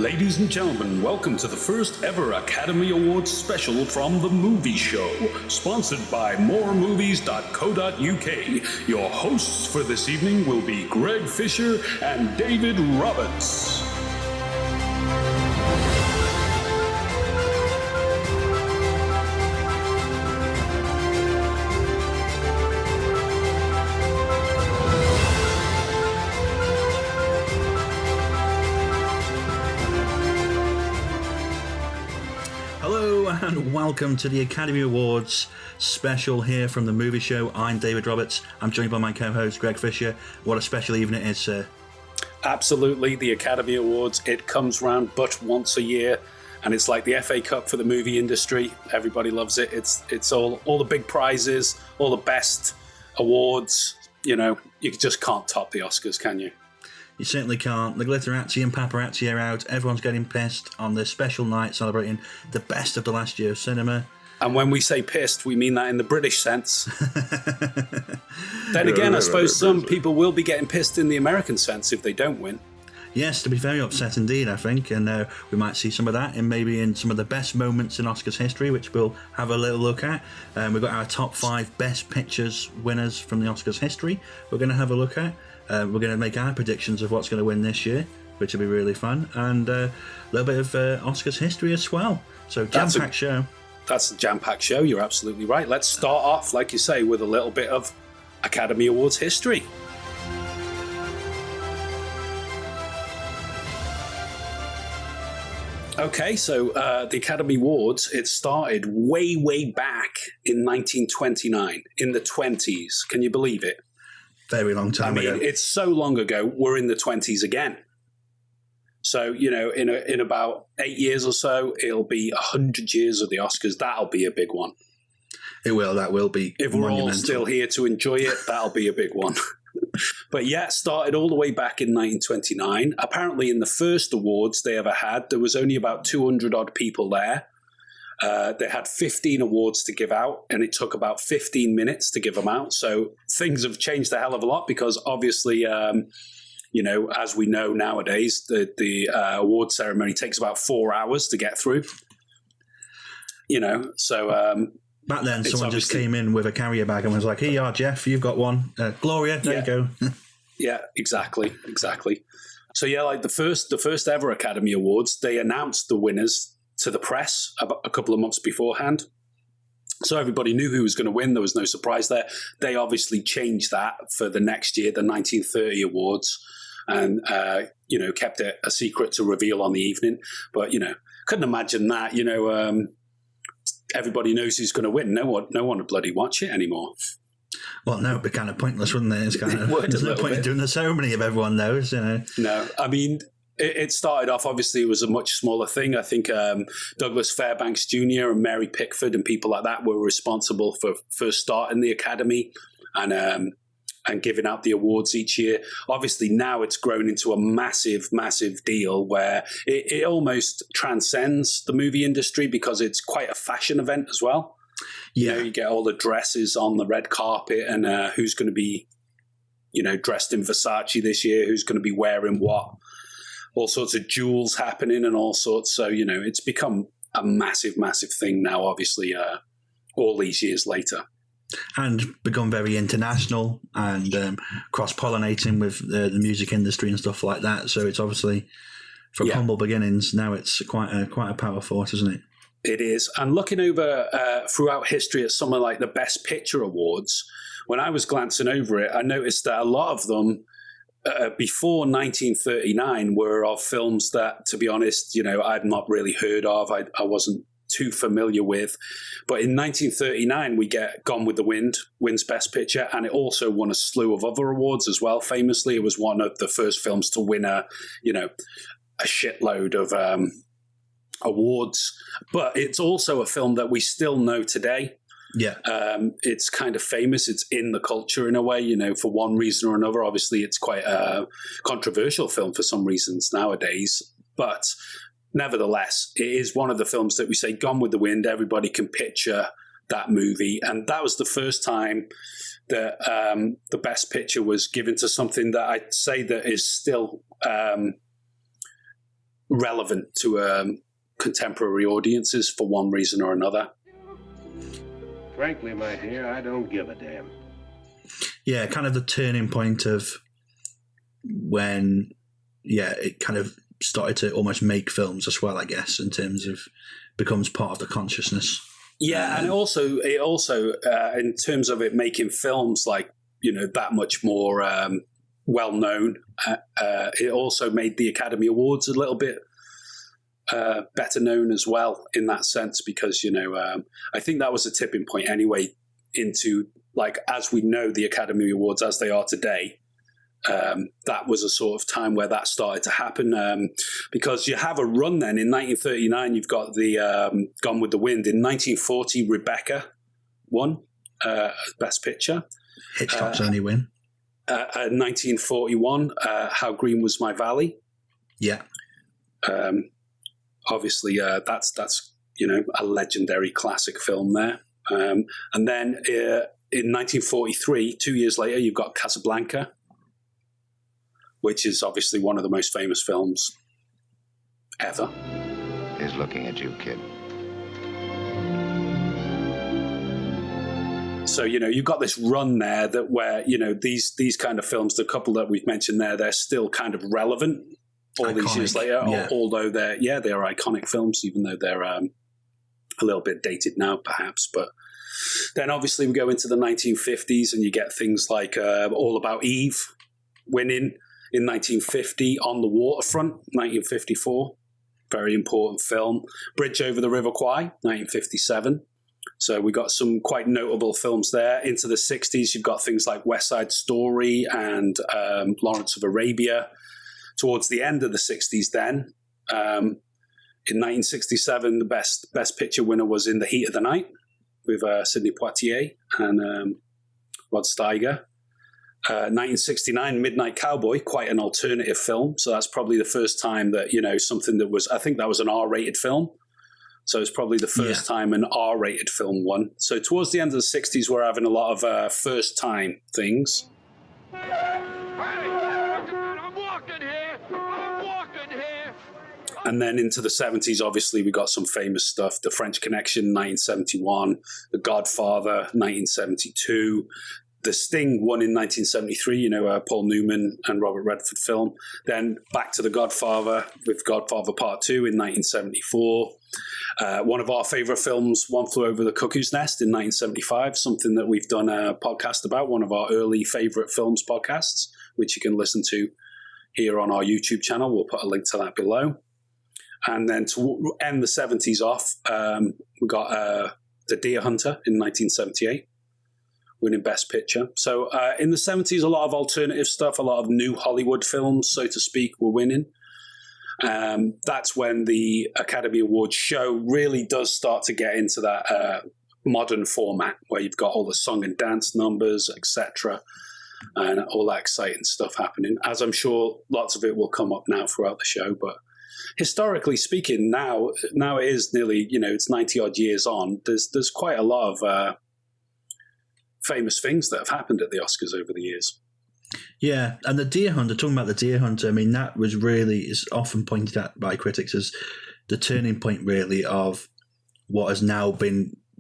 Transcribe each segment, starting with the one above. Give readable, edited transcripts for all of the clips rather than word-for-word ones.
Ladies and gentlemen, welcome to the first ever Academy Awards special from The Movie Show, sponsored by moremovies.co.uk. Your hosts for this evening will be Greg Fisher and David Roberts. And welcome to the Academy Awards special here from The Movie Show. I'm David Roberts. I'm joined by my co-host Greg Fisher. What a special evening it is, sir. Absolutely, the Academy Awards, it comes round but once a year, and it's like the FA Cup for the movie industry. Everybody loves it. It's all the big prizes, all the best awards. You know, you just can't top the Oscars, can you? You certainly can't. The glitterazzi and paparazzi are out. Everyone's getting pissed on this special night celebrating the best of the last year of cinema. And when we say pissed, we mean that in the British sense. Then again, I suppose some people will be getting pissed in the American sense if they don't win. Yes, to be very upset indeed, I think. And we might see some of that in some of the best moments in Oscars history, which we'll have a little look at. We've got our top 5 Best Pictures winners from the Oscars history we're going to have a look at. We're going to make our predictions of what's going to win this year, which will be really fun, and a little bit of Oscars history as well. So jam-packed show. That's a jam-packed show. You're absolutely right. Let's start off, like you say, with a little bit of Academy Awards history. Okay, so the Academy Awards, it started way back in 1929, in the 20s. Can you believe it? Very long time ago. It's so long ago, we're in the 20s again. So, you know, in about 8 years or so, it'll be 100 years of the Oscars. That'll be a big one. It will. That will be If we're all still here to enjoy it, that'll be a big one. But yeah, it started all the way back in 1929. Apparently, in the first awards they ever had, there was only about 200-odd people there. They had 15 awards to give out, and it took about 15 minutes to give them out. So things have changed a hell of a lot because obviously, you know, as we know nowadays, the award ceremony takes about 4 hours to get through. You know, so back then someone just came in with a carrier bag and was like, "Here you are, Jeff. You've got one. Gloria, there you go." Yeah, exactly. So yeah, like the first ever Academy Awards, they announced the winners to the press about a couple of months beforehand. So everybody knew who was going to win. There was no surprise there. They obviously changed that for the next year, the 1930 awards, and, you know, kept it a secret to reveal on the evening. But, you know, couldn't imagine that, you know, everybody knows who's going to win. No one would bloody watch it anymore. Well, no, it'd be kind of pointless, wouldn't it? It's kind of, there's no point in doing the ceremony if everyone knows, you know. No, I mean, it started off, obviously, it was a much smaller thing. I think Douglas Fairbanks Jr. and Mary Pickford and people like that were responsible for first starting the Academy and giving out the awards each year. Obviously, now it's grown into a massive deal where it almost transcends the movie industry because it's quite a fashion event as well. Yeah. You know, you get all the dresses on the red carpet and who's going to be, you know, dressed in Versace this year, who's going to be wearing what. All sorts of jewels happening and all sorts. So, you know, it's become a massive thing now, obviously, all these years later. And become very international and cross-pollinating with the music industry and stuff like that. So it's obviously, from humble beginnings, now it's quite a power force, isn't it? It is. And looking over throughout history at some of like the Best Picture awards, when I was glancing over it, I noticed that a lot of them before 1939 were of films that, to be honest, you know, I'd not really heard of. I wasn't too familiar with. But in 1939, we get Gone with the Wind wins Best Picture, and it also won a slew of other awards as well. Famously, it was one of the first films to win a shitload of awards. But it's also a film that we still know today. Yeah. It's kind of famous. It's in the culture in a way, you know, for one reason or another. Obviously, it's quite a controversial film for some reasons nowadays. But nevertheless, it is one of the films that we say, Gone with the Wind, everybody can picture that movie. And that was the first time that the Best Picture was given to something that I'd say that is still relevant to contemporary audiences for one reason or another. Frankly, my dear, I don't give a damn. Yeah, kind of the turning point of when, it kind of started to almost make films as well, I guess, in terms of becomes part of the consciousness. Yeah, and it also in terms of it making films like, that much more well known, it also made the Academy Awards a little bit better known as well in that sense, because I think that was a tipping point anyway into, like, as we know the Academy Awards as they are today. That was a sort of time where that started to happen, because you have a run then. In 1939 you've got the Gone with the Wind. In 1940 Rebecca won Best Picture. Hitchcock's only win. 1941 How Green Was My Valley. Yeah. Obviously, that's a legendary classic film there. And then in 1943, 2 years later, you've got Casablanca, which is obviously one of the most famous films ever. He's looking at you, kid. So, you've got this run there where these kind of films, the couple that we've mentioned there, they're still kind of relevant all iconic, these years later, although they're iconic films, even though they're a little bit dated now, perhaps. But then obviously we go into the 1950s and you get things like All About Eve winning in 1950, On the Waterfront, 1954, very important film. Bridge Over the River Kwai, 1957. So we got some quite notable films there. Into the 60s, you've got things like West Side Story and Lawrence of Arabia. Towards the end of the 60s then, in 1967, the best picture winner was In the Heat of the Night with Sidney Poitier and Rod Steiger. 1969, Midnight Cowboy, quite an alternative film. So that's probably the first time that, something that was, I think that was an R-rated film. So it's probably the first time an R-rated film won. So towards the end of the 60s, we're having a lot of first-time things. And then into the 70s, obviously, we got some famous stuff. The French Connection, 1971. The Godfather, 1972. The Sting won in 1973, Paul Newman and Robert Redford film. Then back to The Godfather with Godfather Part 2 in 1974. One of our favourite films, One Flew Over the Cuckoo's Nest in 1975, something that we've done a podcast about, one of our early favourite films podcasts, which you can listen to here on our YouTube channel. We'll put a link to that below. And then to end the 70s off, we got The Deer Hunter in 1978. Winning Best Picture. So in the 70s, a lot of alternative stuff, a lot of new Hollywood films, so to speak, were winning. That's when the Academy Awards show really does start to get into that modern format where you've got all the song and dance numbers, etc., and all that exciting stuff happening. As I'm sure lots of it will come up now throughout the show, but historically speaking, now it is nearly, it's 90 odd years on. There's quite a lot of famous things that have happened at the Oscars over the years. Yeah, and the Deer Hunter, talking about the Deer Hunter, I mean, that was really, is often pointed at by critics as the turning point, really, of what has now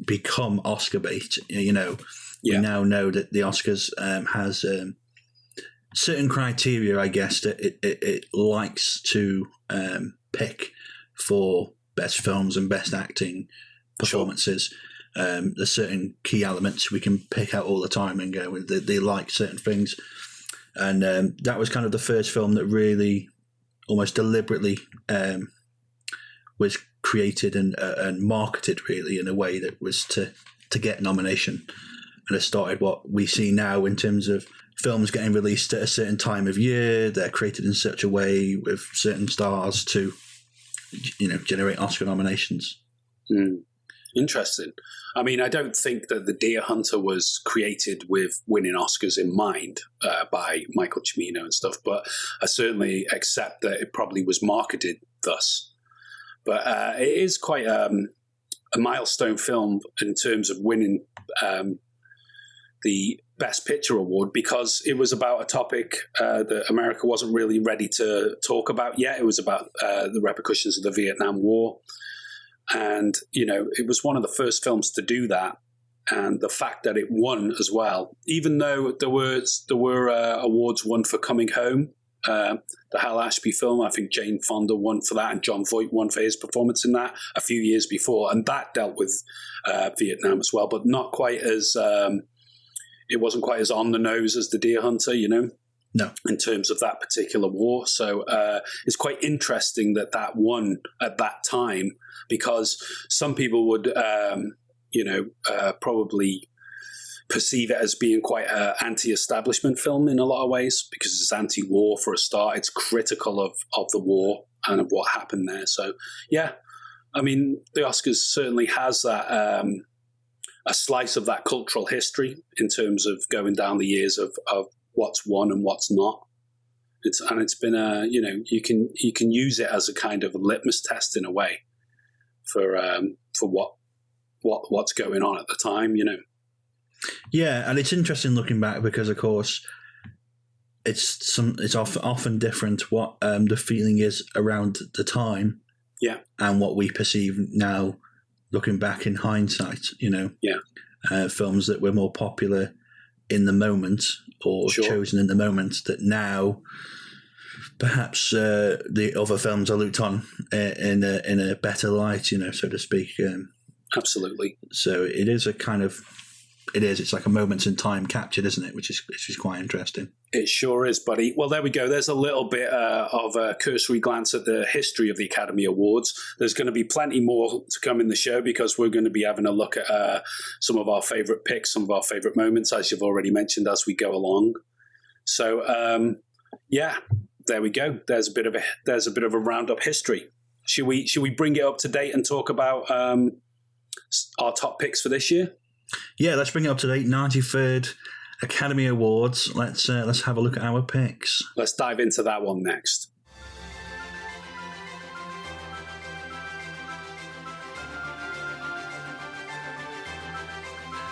become Oscar bait. We now know that the Oscars has certain criteria, I guess, that it likes to pick for best films and best acting performances. Sure. There's certain key elements we can pick out all the time and go, they like certain things. And that was kind of the first film that really almost deliberately was created and marketed really in a way that was to get nomination. And it started what we see now in terms of films getting released at a certain time of year. They're created in such a way with certain stars to, generate Oscar nominations. Mm. Interesting. I mean, I don't think that The Deer Hunter was created with winning Oscars in mind by Michael Cimino and stuff, but I certainly accept that it probably was marketed thus. But it is quite a milestone film in terms of winning the Best Picture award because it was about a topic that America wasn't really ready to talk about yet. It was about the repercussions of the Vietnam War. And, it was one of the first films to do that. And the fact that it won as well, even though there were awards won for Coming Home, the Hal Ashby film, I think Jane Fonda won for that and John Voight won for his performance in that a few years before. And that dealt with Vietnam as well, but not quite as... it wasn't quite as on the nose as The Deer Hunter, No. in terms of that particular war. So it's quite interesting that won at that time because some people would... probably perceive it as being quite an anti-establishment film in a lot of ways because it's anti-war for a start. It's critical of the war and of what happened there. So, yeah, I mean, the Oscars certainly has that a slice of that cultural history in terms of going down the years of what's won and what's not. It's been you can use it as a kind of a litmus test in a way for what's going on at the time, Yeah, and it's interesting looking back because, of course, it's often different what the feeling is around the time, yeah, and what we perceive now, looking back in hindsight. yeah, films that were more popular in the moment or Sure. chosen in the moment that now perhaps the other films are looked on in a better light, so to speak. absolutely. So it is a kind of, it's like a moments in time captured, isn't it? Which is quite interesting. It sure is, buddy. Well, there we go. There's a little bit of a cursory glance at the history of the Academy Awards. There's going to be plenty more to come in the show because we're going to be having a look at some of our favourite picks, some of our favourite moments, as you've already mentioned, as we go along. So, yeah, there we go. There's a bit of a roundup history. Should we bring it up to date and talk about our top picks for this year? Yeah, let's bring it up to date. 93rd Academy Awards. Let's have a look at our picks. Let's dive into that one next.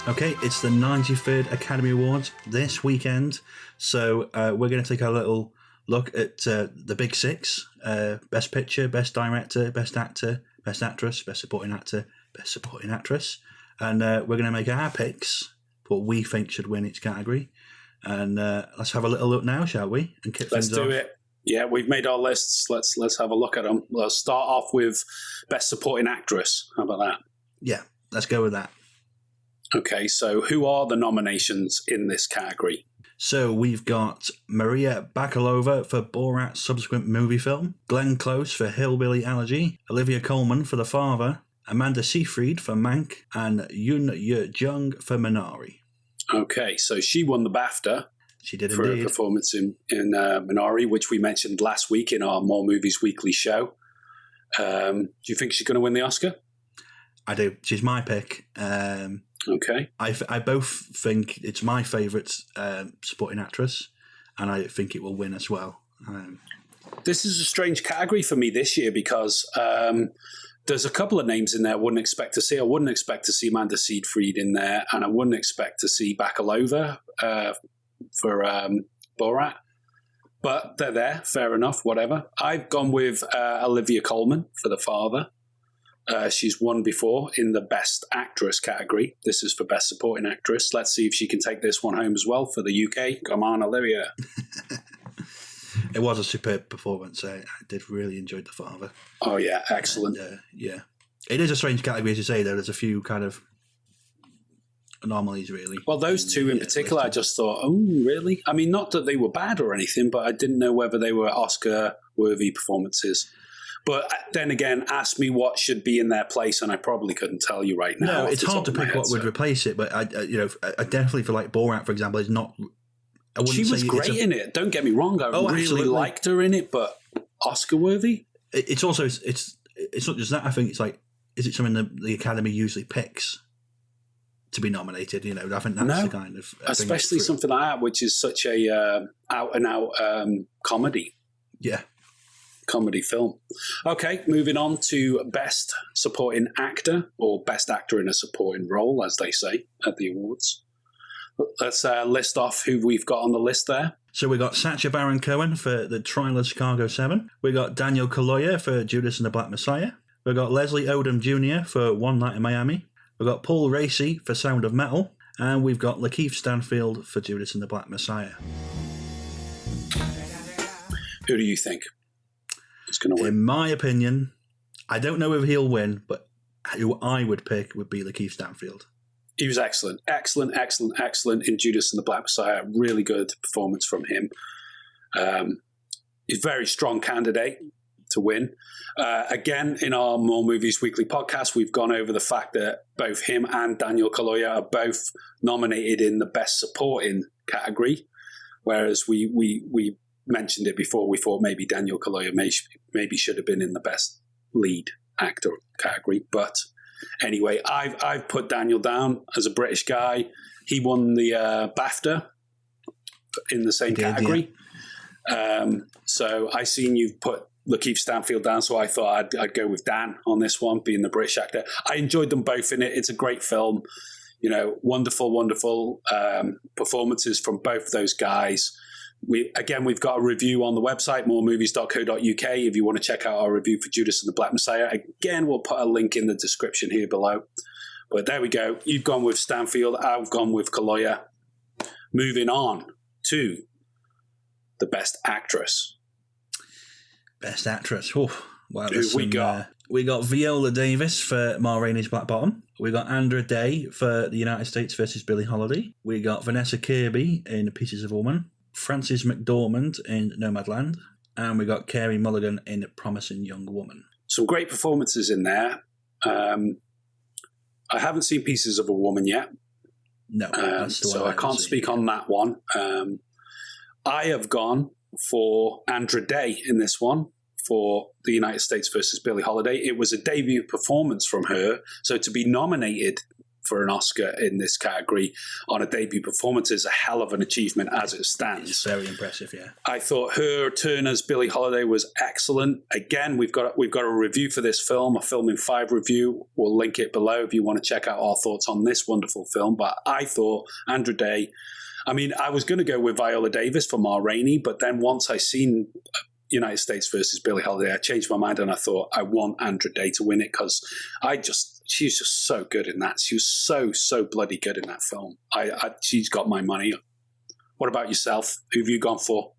Okay, it's the 93rd Academy Awards this weekend. So we're going to take a little look at the big six. Best Picture, Best Director, Best Actor, Best Actress, Best Supporting Actor, Best Supporting Actress. And we're going to make our picks for what we think should win each category. And let's have a little look now, shall we? And kick Let's things do off. it. Yeah, we've made our lists. Let's have a look at them. Let's start off with Best Supporting Actress. How about that? Yeah, let's go with that. Okay, so who are the nominations in this category? So we've got Maria Bakalova for Borat's subsequent movie film, Glenn Close for Hillbilly Elegy, Olivia Colman for The Father, Amanda Seyfried for Mank, and Yoon Ye-jung for Minari. Okay, so she won the BAFTA She did for indeed. her performance in Minari, which we mentioned last week in our More Movies Weekly show. Do you think she's going to win the Oscar? I do. She's my pick. Okay. I both think it's my favourite supporting actress, and I think it will win as well. This is a strange category for me this year because there's a couple of names in there I wouldn't expect to see. I wouldn't expect to see Amanda Seyfried in there, and I wouldn't expect to see Bakalova for Borat. But they're there, fair enough, whatever. I've gone with Olivia Colman for The Father. She's won before in the Best Actress category. This is for Best Supporting Actress. Let's see if she can take this one home as well for the UK. Come on, Olivia. It was a superb performance. I did really enjoy The Father. Oh, yeah, excellent. And, yeah. It is a strange category, as you say, though. There's a few kind of anomalies, really. Well, those two in particular, I just thought, oh, really? I mean, not that they were bad or anything, but I didn't know whether they were Oscar-worthy performances. But then again, ask me what should be in their place, and I probably couldn't tell you right now. No, it's hard to pick what would replace it, but I definitely feel like Borat, for example, is not. She was great in it. Don't get me wrong. I really absolutely. liked her in it, but Oscar-worthy? It's also it's not just that. I think it's like, is it something the Academy usually picks to be nominated? I think that's the kind of especially something like that, which is such a out-and-out comedy. Yeah. Comedy film. Okay, moving on to Best Supporting Actor, or Best Actor in a Supporting Role, as they say at the awards. let's list off who we've got on the list there. So we got Sacha Baron Cohen for The Trial of Chicago 7. We got Daniel Kaluuya for Judas and the Black Messiah. We got Leslie Odom Jr. for One Night in Miami. We got Paul Raci for Sound of Metal. And we've got Lakeith Stanfield for Judas and the Black Messiah. Who do you think is going to win? In my opinion, I don't know if he'll win, but who I would pick would be Lakeith Stanfield. He was excellent in Judas and the Black Messiah. Really good performance from him. He's a very strong candidate to win. Again, in our More Movies Weekly podcast, we've gone over the fact that both him and Daniel Kaluuya are both nominated in the Best Supporting category, whereas we mentioned it before. We thought maybe Daniel Kaluuya maybe should have been in the Best Lead Actor category, but anyway, I've put Daniel down as a British guy. He won the BAFTA in the same category. Yeah. So I seen you've put Lakeith Stanfield down, so I thought I'd go with Dan on this one, being the British actor. I enjoyed them both in it. It's a great film. You know, wonderful performances from both those guys. We've got a review on the website, moremovies.co.uk, if you want to check out our review for Judas and the Black Messiah. Again, we'll put a link in the description here below. But there we go. You've gone with Stanfield. I've gone with Kaluuya. Moving on to the Best Actress. Best Actress. Oh, wow. Who we got? We got Viola Davis for Ma Rainey's Black Bottom. We got Andra Day for The United States versus Billie Holiday. We got Vanessa Kirby in Pieces of a Woman. Frances McDormand in Nomadland. And we got Carey Mulligan in Promising Young Woman. Some great performances in there. I haven't seen Pieces of a Woman yet. No. So I can't speak on that one. I have gone for Andra Day in this one for The United States versus Billie Holiday. It was a debut performance from her. So to be nominated for an Oscar in this category on a debut performance is a hell of an achievement as it stands. It's very impressive, yeah. I thought her turn as Billie Holiday was excellent. Again, we've got a review for this film, a Film in 5 review. We'll link it below if you want to check out our thoughts on this wonderful film. But I thought Andra Day, I mean, I was going to go with Viola Davis for Ma Rainey, but then once I seen United States versus Billie Holiday, I changed my mind and I thought I want Andra Day to win it because she's just so good in that. She was so bloody good in that film. She's got my money. What about yourself? Who have you gone for?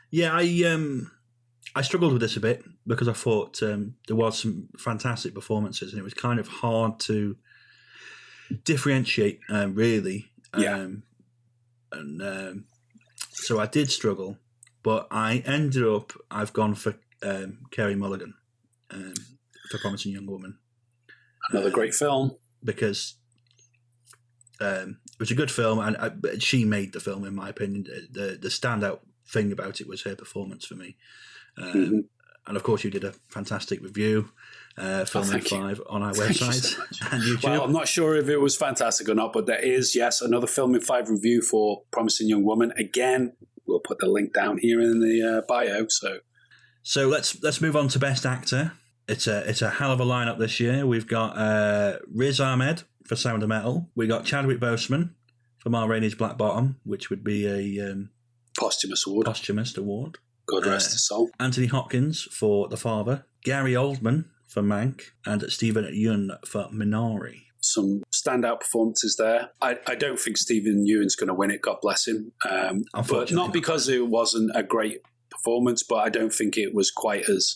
Yeah, I struggled with this a bit because I thought there was some fantastic performances and it was kind of hard to differentiate, really. Yeah. So I did struggle, but I've gone for Carey Mulligan for Promising Young Woman. Another great film. Because it was a good film, and she made the film, in my opinion. The standout thing about it was her performance for me. And of course, you did a fantastic review, Film in 5, on our website and YouTube. Well, I'm not sure if it was fantastic or not, but there is, yes, another Film in 5 review for Promising Young Woman. Again, we'll put the link down here in the bio. So let's move on to Best Actor. It's a hell of a lineup this year. We've got Riz Ahmed for Sound of Metal. We got Chadwick Boseman for Ma Rainey's Black Bottom, which would be a posthumous award. God rest his soul. Anthony Hopkins for The Father. Gary Oldman for Mank, and Stephen Yeun for Minari. Some standout performances there. I don't think Stephen Yeun's going to win it, God bless him. But not because it wasn't a great performance, but I don't think it was quite as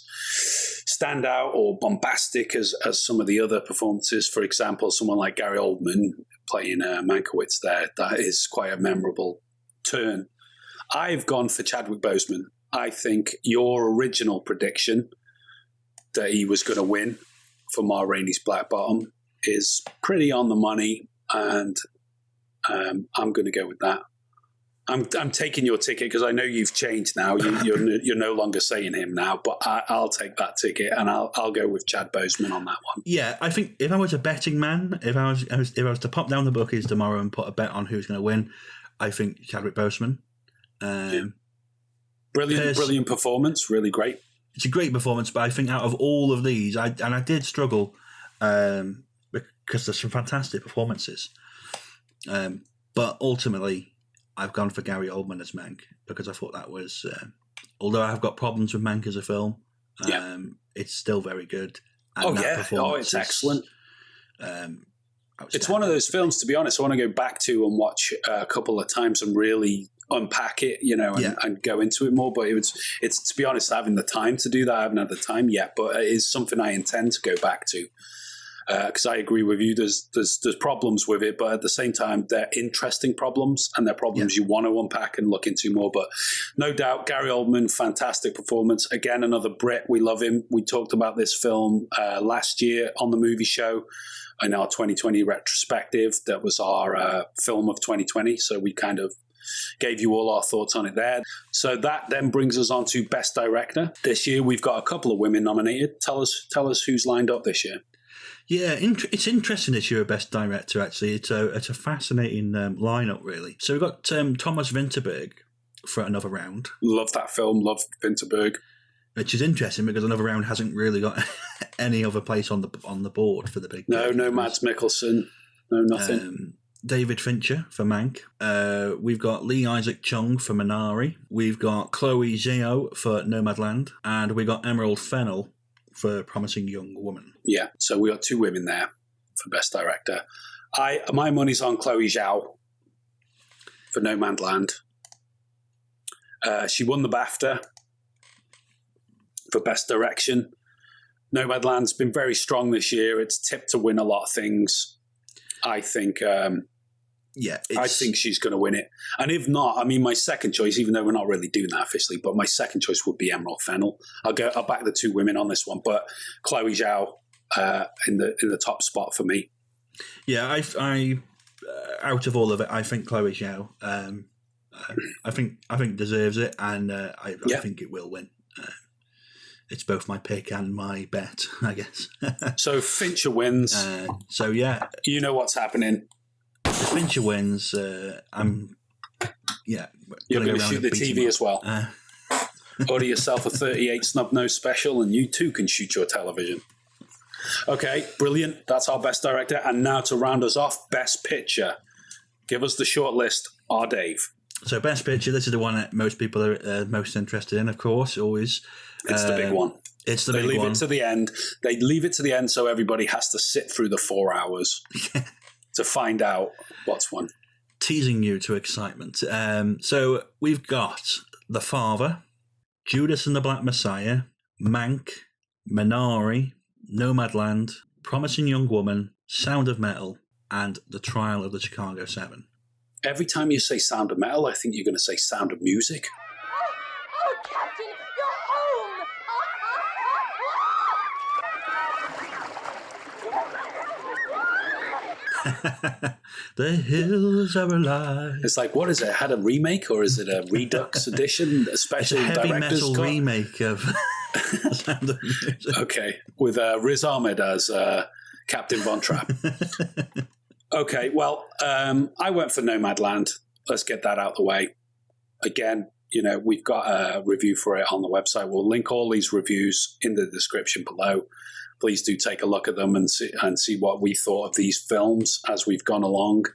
standout or bombastic as some of the other performances. For example, someone like Gary Oldman playing Mankiewicz there, that is quite a memorable turn. I've gone for Chadwick Boseman. I think your original prediction that he was going to win for Ma Rainey's Black Bottom is pretty on the money, and I'm going to go with that. I'm taking your ticket because I know you've changed now. You're no longer saying him now, but I'll take that ticket and I'll go with Chad Boseman on that one. Yeah, I think if I was a betting man, if I was to pop down the bookies tomorrow and put a bet on who's going to win, I think Chadwick Boseman. Brilliant performance, really great. It's a great performance, but I think out of all of these, I did struggle because there's some fantastic performances. But ultimately, I've gone for Gary Oldman as Mank because I thought that was, although I've got problems with Mank as a film, it's still very good. And it's excellent. It's one of those films, to be honest, I want to go back to and watch a couple of times and really unpack it, and go into it more. But it's to be honest, having the time to do that, I haven't had the time yet, but it is something I intend to go back to. Because I agree with you, there's problems with it, but at the same time, they're interesting problems, and they're problems you want to unpack and look into more. But no doubt, Gary Oldman, fantastic performance. Again, another Brit. We love him. We talked about this film last year on the movie show in our 2020 retrospective. That was our film of 2020, so we kind of gave you all our thoughts on it there. So that then brings us on to Best Director. This year, we've got a couple of women nominated. Tell us who's lined up this year. Yeah, it's interesting this year, Best Director, actually. It's a fascinating lineup, really. So we've got Thomas Vinterberg for Another Round. Love that film, love Vinterberg. Which is interesting because Another Round hasn't really got any other place on the board for the big... No Mads Mikkelsen, no nothing. David Fincher for Mank. We've got Lee Isaac Chung for Minari. We've got Chloe Zhao for Nomadland. And we got Emerald Fennell for Promising Young Woman. Yeah, so we got two women there for Best Director. My money's on Chloe Zhao for Nomadland. She won the BAFTA for Best Direction. Nomadland's been very strong this year. It's tipped to win a lot of things. I think I think she's going to win it. And if not, I mean, my second choice, even though we're not really doing that officially, but my second choice would be Emerald Fennell. I'll back the two women on this one, but Chloe Zhao in the top spot for me. Yeah, I out of all of it, I think Chloe Zhao. I think deserves it, and I think it will win. It's both my pick and my bet, I guess. So Fincher wins. You know what's happening. If Fincher wins, you're going to shoot the TV as well. Order yourself a 38 snub nose special, and you too can shoot your television. Okay, brilliant. That's our Best Director. And now to round us off, Best Picture. Give us the short list, Dave. So Best Picture, this is the one that most people are most interested in, of course, always. It's the big one. It's the big one. They leave it to the end. They leave it to the end so everybody has to sit through the 4 hours to find out what's won. Teasing you to excitement. So we've got The Father, Judas and the Black Messiah, Mank, Minari, Nomadland, Promising Young Woman, Sound of Metal, and The Trial of the Chicago 7. Every time you say Sound of Metal, I think you're going to say Sound of Music. Oh, Captain, you're home! The hills are alive. It's like, what is it? Had a remake, or is it a Redux edition? A special it's a heavy director's metal cut? remake of Sound of Music. Okay, with Riz Ahmed as Captain Von Trapp. Okay, well, I went for Nomadland. Let's get that out of the way. Again, we've got a review for it on the website. We'll link all these reviews in the description below. Please do take a look at them and see what we thought of these films as we've gone along.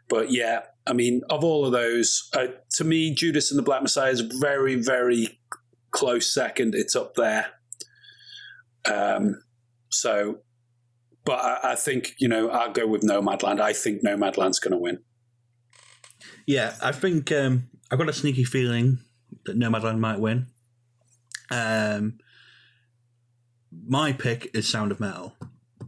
But yeah, I mean, of all of those, to me, Judas and the Black Messiah is a very, very close second. It's up there. But I think, I'll go with Nomadland. I think Nomadland's going to win. Yeah, I think I've got a sneaky feeling that Nomadland might win. My pick is Sound of Metal.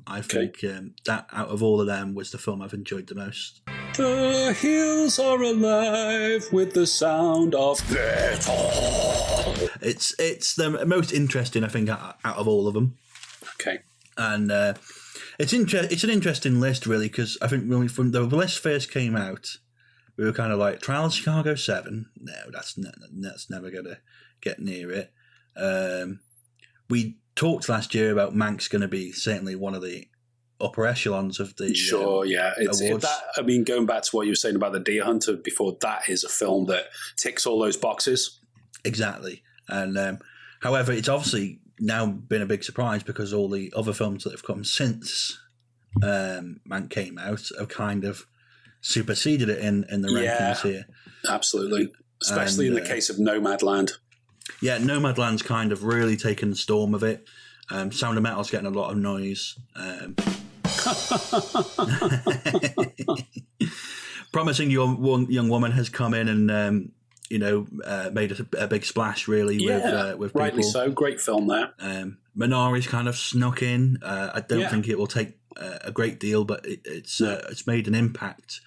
I think that out of all of them was the film I've enjoyed the most. The hills are alive with the sound of metal. It's the most interesting, I think, out of all of them. Okay. And it's an interesting list, really, because I think when the list first came out, we were kind of like, Trial of Chicago 7? No, that's never going to get near it. We talked last year about Mank's going to be certainly one of the upper echelons of the awards. Going back to what you were saying about The Deer Hunter before, that is a film that ticks all those boxes. Exactly. And however, it's obviously now been a big surprise because all the other films that have come since Mank came out have kind of superseded it in the rankings here. Absolutely. Especially in the case of Nomadland. Yeah, Nomadland's kind of really taken the storm of it. Sound of Metal's getting a lot of noise. Promising Young Woman has come in and made a big splash with people. Rightly so. Great film there. Minari's kind of snuck in. I don't think it will take a great deal, but it's made an impact.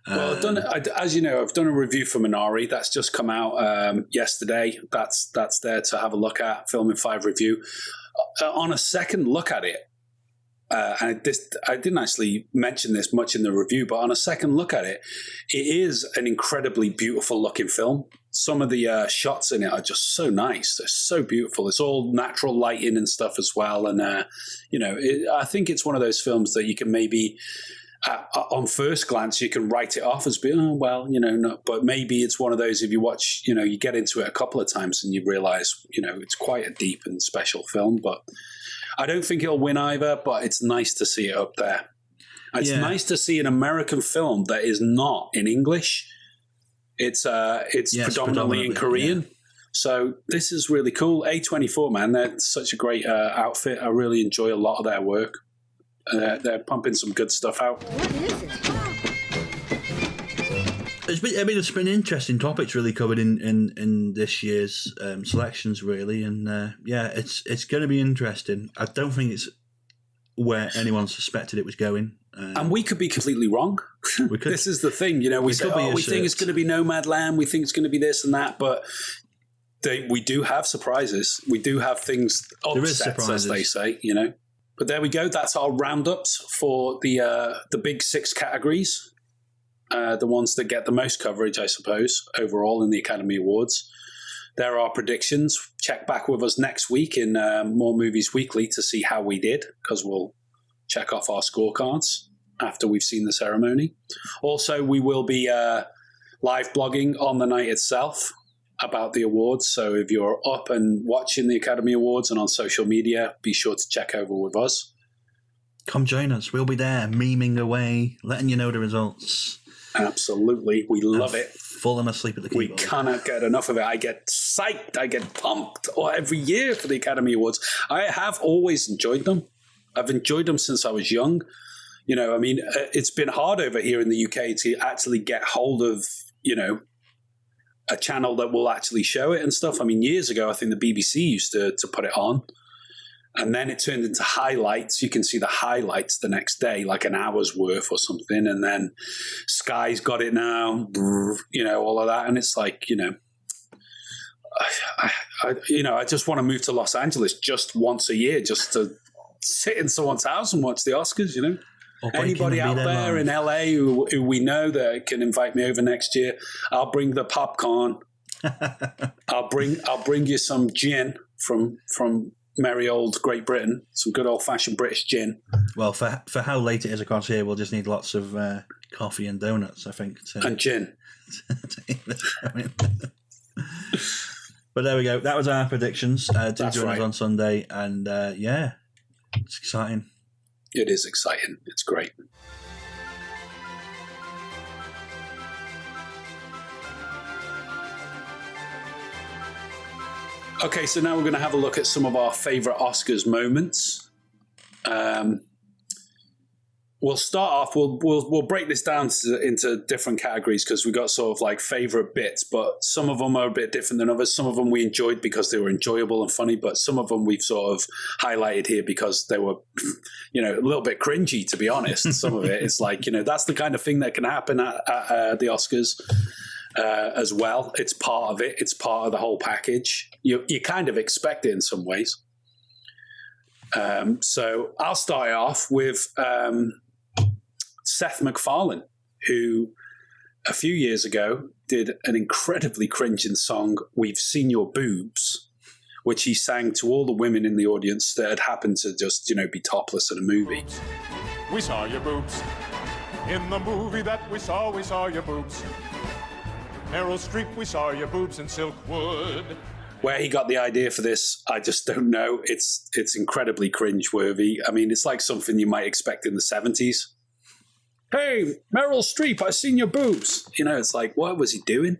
Well, as you know, I've done a review for Minari. That's just come out yesterday. That's there to have a look at. Film in 5 review. On a second look at it, and I didn't actually mention this much in the review, but on a second look at it, it is an incredibly beautiful looking film. Some of the shots in it are just so nice. They're so beautiful. It's all natural lighting and stuff as well. And, I think it's one of those films that you can maybe, on first glance, you can write it off as being, no. But maybe it's one of those, if you watch, you get into it a couple of times and you realize, it's quite a deep and special film. But I don't think it'll win either, but it's nice to see it up there. It's nice to see an American film that is not in English. It's predominantly in Korean. Yeah. So this is really cool. A24, man, they're such a great outfit. I really enjoy a lot of their work. They're pumping some good stuff out. What is it? It's been interesting topics really covered in this year's selections, really, and it's going to be interesting. I don't think it's where anyone suspected it was going. And we could be completely wrong. We could. This is the thing, we say, we think it's going to be Nomadland, we think it's going to be this and that, but we do have surprises. We do have things, upsets, as they say, But there we go. That's our roundups for the big 6 categories, the ones that get the most coverage, I suppose, overall in the Academy Awards. There are predictions. Check back with us next week in More Movies Weekly to see how we did, because we'll check off our scorecards after we've seen the ceremony. Also, we will be live blogging on the night itself about the awards. So if you're up and watching the Academy Awards and on social media, be sure to check over with us. Come join us. We'll be there, memeing away, letting you know the results. Absolutely. We love it. Falling asleep at the keyboard. We cannot get enough of it. I get psyched. I get pumped every year for the Academy Awards. I have always enjoyed them. I've enjoyed them since I was young. It's been hard over here in the UK to actually get hold of, a channel that will actually show it and stuff. Years ago, I think the BBC used to put it on. And then it turned into highlights. You can see the highlights the next day, like an hour's worth or something. And then Sky's got it now, all of that. And it's like, I just want to move to Los Angeles just once a year, just to sit in someone's house and watch the Oscars, Anybody out there in LA who we know that can invite me over next year, I'll bring the popcorn. I'll bring you some gin from merry old Great Britain, some good old fashioned British gin. Well, for how late it is across here, we'll just need lots of coffee and donuts, I think. And gin. But there we go. That was our predictions. Do join us on Sunday, and it's exciting. It is exciting. It's great. Okay, so now we're going to have a look at some of our favourite Oscars moments. We'll start off. We'll break this down into different categories because we've got sort of like favourite bits, but some of them are a bit different than others. Some of them we enjoyed because they were enjoyable and funny, but some of them we've sort of highlighted here because they were, a little bit cringy, to be honest. Some of it, it's like, that's the kind of thing that can happen at the Oscars. As well. It's part of it. It's part of the whole package. You kind of expect it in some ways. So I'll start off with Seth MacFarlane, who a few years ago did an incredibly cringing song, We've Seen Your Boobs, which he sang to all the women in the audience that had happened to just, be topless in a movie. We saw your boobs. In the movie that we saw your boobs. Meryl Streep, we saw your boobs in Silkwood. Where he got the idea for this, I just don't know. It's incredibly cringeworthy. It's like something you might expect in the 70s. hey, Meryl Streep, I seen your boobs. You know, it's like, what was he doing?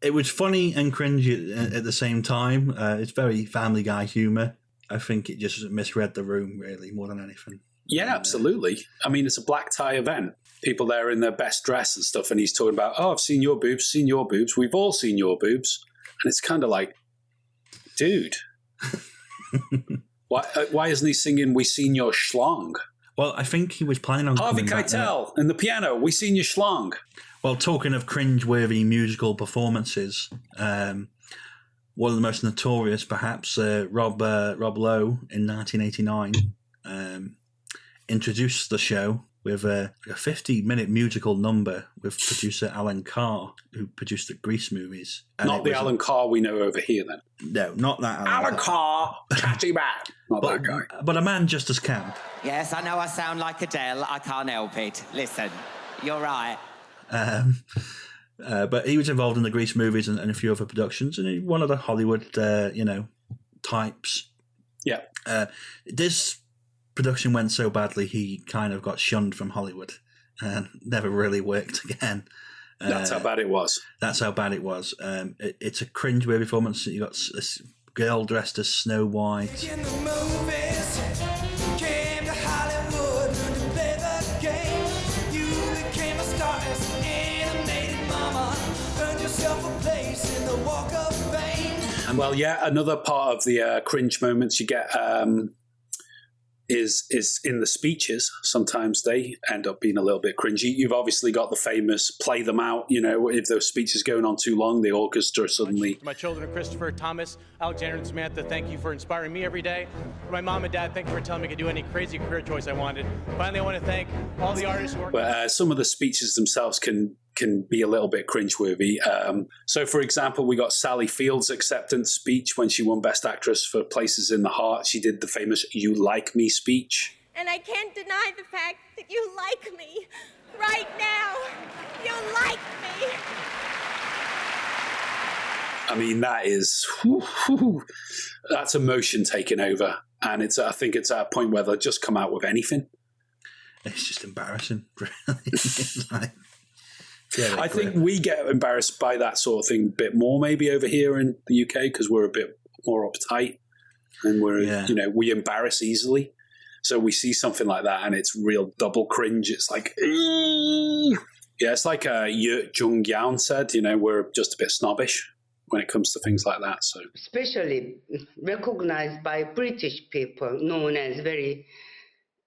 It was funny and cringy at the same time. It's very Family Guy humour. I think it just misread the room, really, more than anything. Yeah, absolutely. I mean, it's a black tie event. People there in their best dress and stuff, and he's talking about, oh, I've seen your boobs, seen your boobs. We've all seen your boobs. And it's kind of like, dude, why isn't he singing, we seen your schlong? Well, I think he was planning on Harvey coming back Keitel in the piano, we seen your schlong. Well, talking of cringe-worthy musical performances, one of the most notorious, perhaps, Rob Lowe in 1989 introduced the show with a 50-minute musical number with producer Alan Carr, who produced the Grease movies. And not the Alan Carr we know over here, then. No, not that Alan Carr, catchy man. Not that guy. But a man just as camp. Yes, I know I sound like Adele. I can't help it. Listen, you're right. But he was involved in the Grease movies and a few other productions, and one of the Hollywood, types. Yeah. This production went so badly, he kind of got shunned from Hollywood and never really worked again. That's how bad it was. That's how bad it was. It's a cringe-worthy performance. You got this girl dressed as Snow White. In the movies, came to Hollywood to play the game. You became a star as an animated mama. Earned yourself a place in the Walk of Fame. And well, yeah, another part of the cringe moments you get is in the speeches. Sometimes they end up being a little bit cringy. You've obviously got the famous play them out, you know, if those speeches going on too long, the orchestra suddenly... My children, Christopher, Thomas, Alexander, and Samantha, thank you for inspiring me every day. For my mom and dad, thank you for telling me I could do any crazy career choice I wanted. Finally, I want to thank all the artists who worked... But some of the speeches themselves can be a little bit cringeworthy. So, for example, we got Sally Field's acceptance speech when she won Best Actress for Places in the Heart. She did the famous "You Like Me" speech. And I can't deny the fact that you like me. Right now, you like me. I mean, that is... that's emotion taking over. And I think it's at a point where they'll just come out with anything. It's just embarrassing, really. It's like... Yeah, I think we get embarrassed by that sort of thing a bit more maybe over here in the UK because we're a bit more uptight and we embarrass easily. So we see something like that and it's real double cringe. It's like, yeah, it's like Yurt Jung Youn said, we're just a bit snobbish when it comes to things like that. So especially recognized by British people, known as very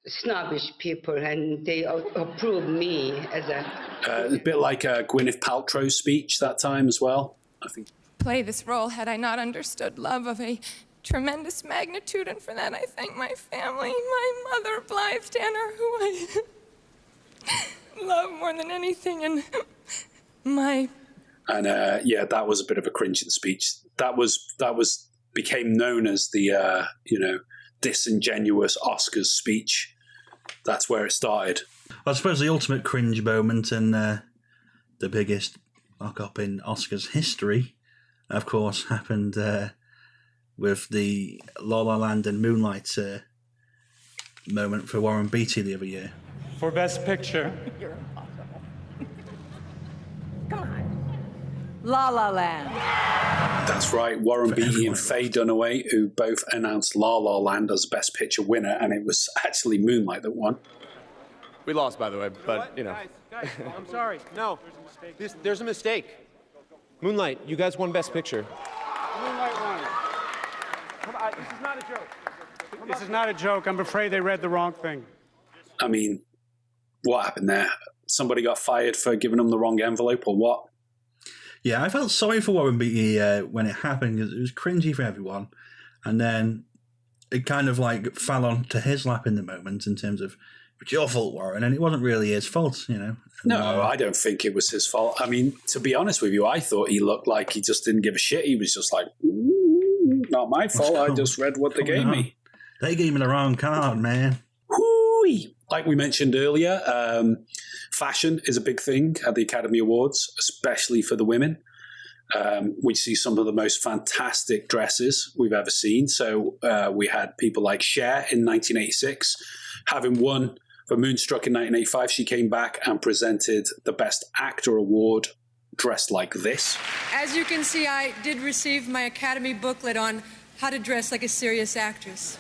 snobbish people, and they approve me as a bit like Gwyneth Paltrow's speech that time as well, I think. Play this role had I not understood love of a tremendous magnitude, and for that I thank my family, my mother, Blythe Tanner, who I love more than anything, and my... And that was a bit of a cringing speech. That became known as the disingenuous Oscars speech. That's where it started. I suppose the ultimate cringe moment and the biggest fuck-up in Oscars history, of course, happened with the La La Land and Moonlight moment for Warren Beatty the other year. For Best Picture. You're impossible. Come on. La La Land. That's right, Warren Beatty and Faye Dunaway, who both announced La La Land as Best Picture winner, and it was actually Moonlight that won. We lost, by the way, but, Guys, I'm sorry. No, there's a mistake. Moonlight, you guys won Best Picture. Moonlight won. Come on, this is not a joke. This is not a joke. I'm afraid they read the wrong thing. I mean, what happened there? Somebody got fired for giving them the wrong envelope or what? Yeah, I felt sorry for Warren Beatty when it happened because it was cringy for everyone. And then it kind of like fell onto his lap in the moment in terms of, it's your fault, Warren. And it wasn't really his fault, No, I don't think it was his fault. I mean, to be honest with you, I thought he looked like he just didn't give a shit. He was just like, not my fault. I just read what they gave me. They gave me the wrong card, man. Whoo-wee. Like we mentioned earlier, fashion is a big thing at the Academy Awards, especially for the women. We see some of the most fantastic dresses we've ever seen. So we had people like Cher in 1986, having won For Moonstruck in 1985, she came back and presented the Best Actor award dressed like this. As you can see, I did receive my Academy booklet on how to dress like a serious actress.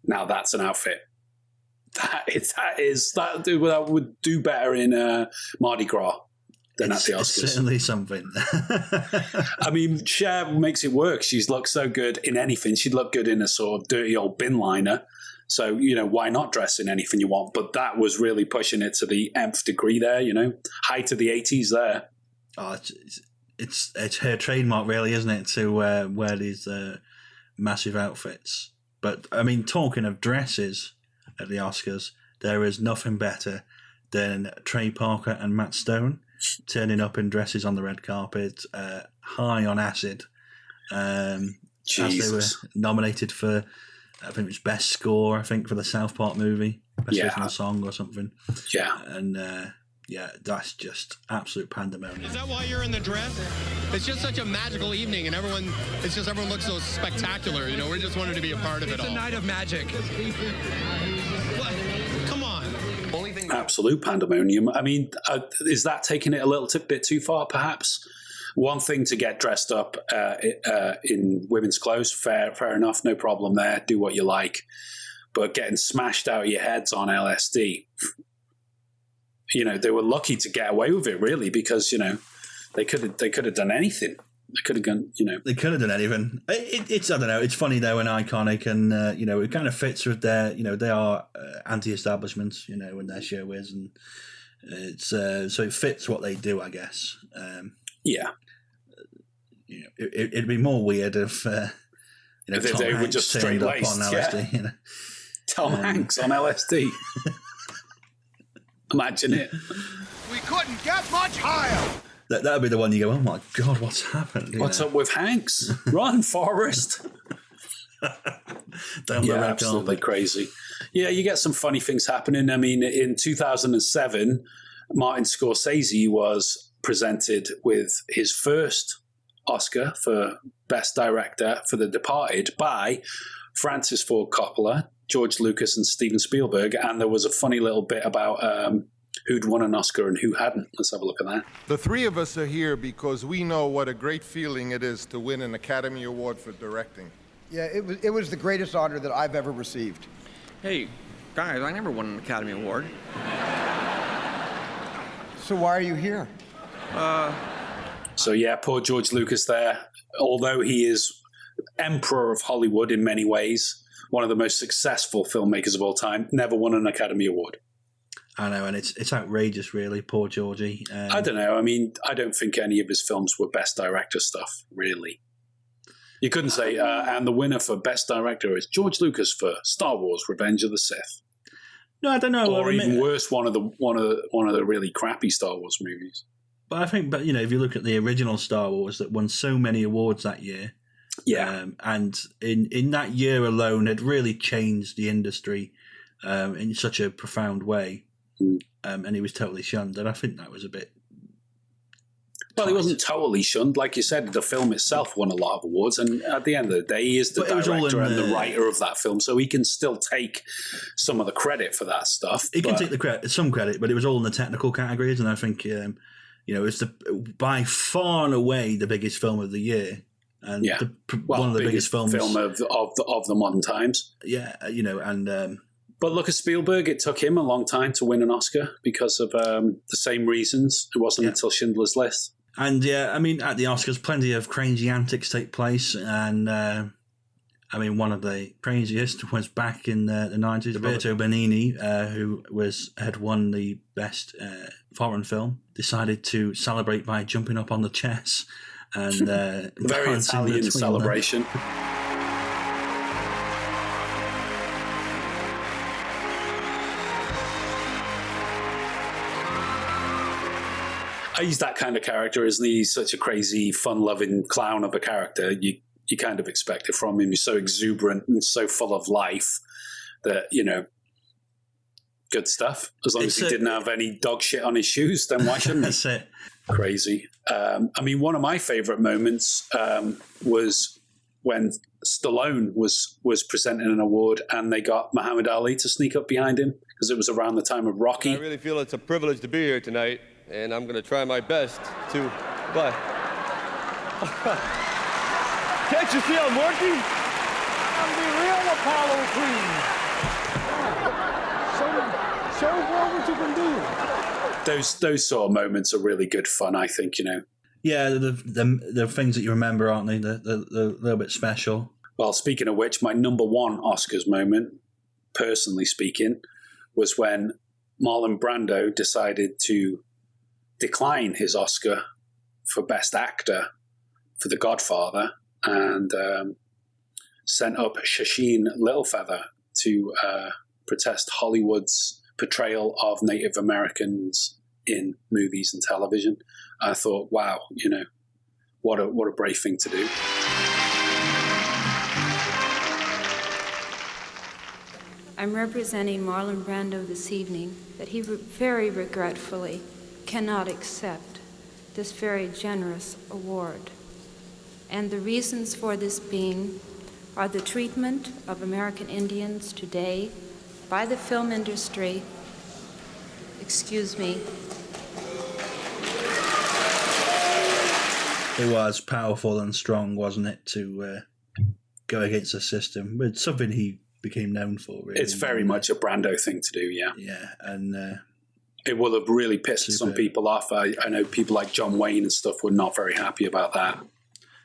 Now that's an outfit. That would do better in Mardi Gras than at the Oscars. It's certainly something. I mean, Cher makes it work. She's looked so good in anything. She'd look good in a sort of dirty old bin liner. So, why not dress in anything you want? But that was really pushing it to the nth degree there, height of the 80s there. Oh, it's her trademark, really, isn't it, to wear these massive outfits. But, I mean, talking of dresses at the Oscars, there is nothing better than Trey Parker and Matt Stone turning up in dresses on the red carpet, high on acid, as they were nominated for, I think it was Best Score, for the South Park movie, Best Original Song or something. Yeah. And, that's just absolute pandemonium. Is that why you're in the dress? It's just such a magical evening, and everyone looks so spectacular. We just wanted to be a part of it all. It's a night of magic. What? Come on. Absolute pandemonium. I mean, is that taking it a little bit too far, perhaps? One thing to get dressed up in women's clothes, fair enough, no problem there. Do what you like. But getting smashed out of your heads on LSD, they were lucky to get away with it, really, because they could have done anything. They could have done, They could have done anything. It's I don't know. It's funny though and iconic, and it kind of fits with their. They are anti-establishment. When their show is, and it's so it fits what they do, I guess. Yeah. It'd be more weird if if Tom they were Hanks just turned up straight-laced, on LSD. yeah. Tom Hanks on LSD. Imagine it. We couldn't get much higher. That would be the one you go, oh my God, what's happened? What's up with Hanks? Run, Forrest. Absolutely crazy. Yeah, you get some funny things happening. I mean, in 2007, Martin Scorsese was presented with his first Oscar for Best Director for The Departed by Francis Ford Coppola, George Lucas, and Steven Spielberg. And there was a funny little bit about who'd won an Oscar and who hadn't. Let's have a look at that. The three of us are here because we know what a great feeling it is to win an Academy Award for directing. Yeah, it was the greatest honor that I've ever received. Hey, guys, I never won an Academy Award. So why are you here? So yeah, poor George Lucas there. Although he is emperor of Hollywood in many ways, one of the most successful filmmakers of all time, never won an Academy Award. I know, and it's outrageous, really. Poor Georgie. I don't know. I mean, I don't think any of his films were Best Director stuff, really. You couldn't say, and the winner for Best Director is George Lucas for Star Wars: Revenge of the Sith. No, I don't know. Or even worse, one of the really crappy Star Wars movies. But I think, if you look at the original Star Wars that won so many awards that year, and in that year alone, it really changed the industry in such a profound way. And he was totally shunned, and I think that was a bit. Well, he wasn't totally shunned, like you said. The film itself won a lot of awards, and at the end of the day, he is the director and the writer of that film, so he can still take some of the credit for that stuff. He can take some credit, but it was all in the technical categories, and I think it's by far and away the biggest film of the year, and one of the biggest films of the modern times. Yeah, and. But look at Spielberg. It took him a long time to win an Oscar because of the same reasons. It wasn't until Schindler's List. And at the Oscars, plenty of crazy antics take place. And one of the craziest was back in the 90s. Roberto Benigni, who had won the best foreign film, decided to celebrate by jumping up on the chess and very Italian celebration. He's that kind of character, isn't he? He's such a crazy, fun-loving clown of a character. You kind of expect it from him. He's so exuberant and so full of life that, good stuff. As long as he didn't have any dog shit on his shoes, then why shouldn't he? That's it. Crazy. One of my favourite moments was when Stallone was presenting an award, and they got Muhammad Ali to sneak up behind him because it was around the time of Rocky. I really feel it's a privilege to be here tonight, and I'm going to try my best to. What? Can't you see I'm working? I'm the real Apollo Creed. Show the world what you can do. Those sort of moments are really good fun, I think, you know. Yeah, the things that you remember, aren't they? They're a little bit special. Well, speaking of which, my number one Oscars moment, personally speaking, was when Marlon Brando decided to decline his Oscar for Best Actor for The Godfather and sent up Shasheen Littlefeather to protest Hollywood's portrayal of Native Americans in movies and television. I thought, wow, you know, what a brave thing to do. I'm representing Marlon Brando this evening, that he very regretfully cannot accept this very generous award. And the reasons for this being are the treatment of American Indians today by the film industry, It was powerful and strong, wasn't it, to go against the system? It's something he became known for, really. It's very much a Brando thing to do, yeah. Yeah, and it will have really pissed some people off. I know people like John Wayne and stuff were not very happy about that.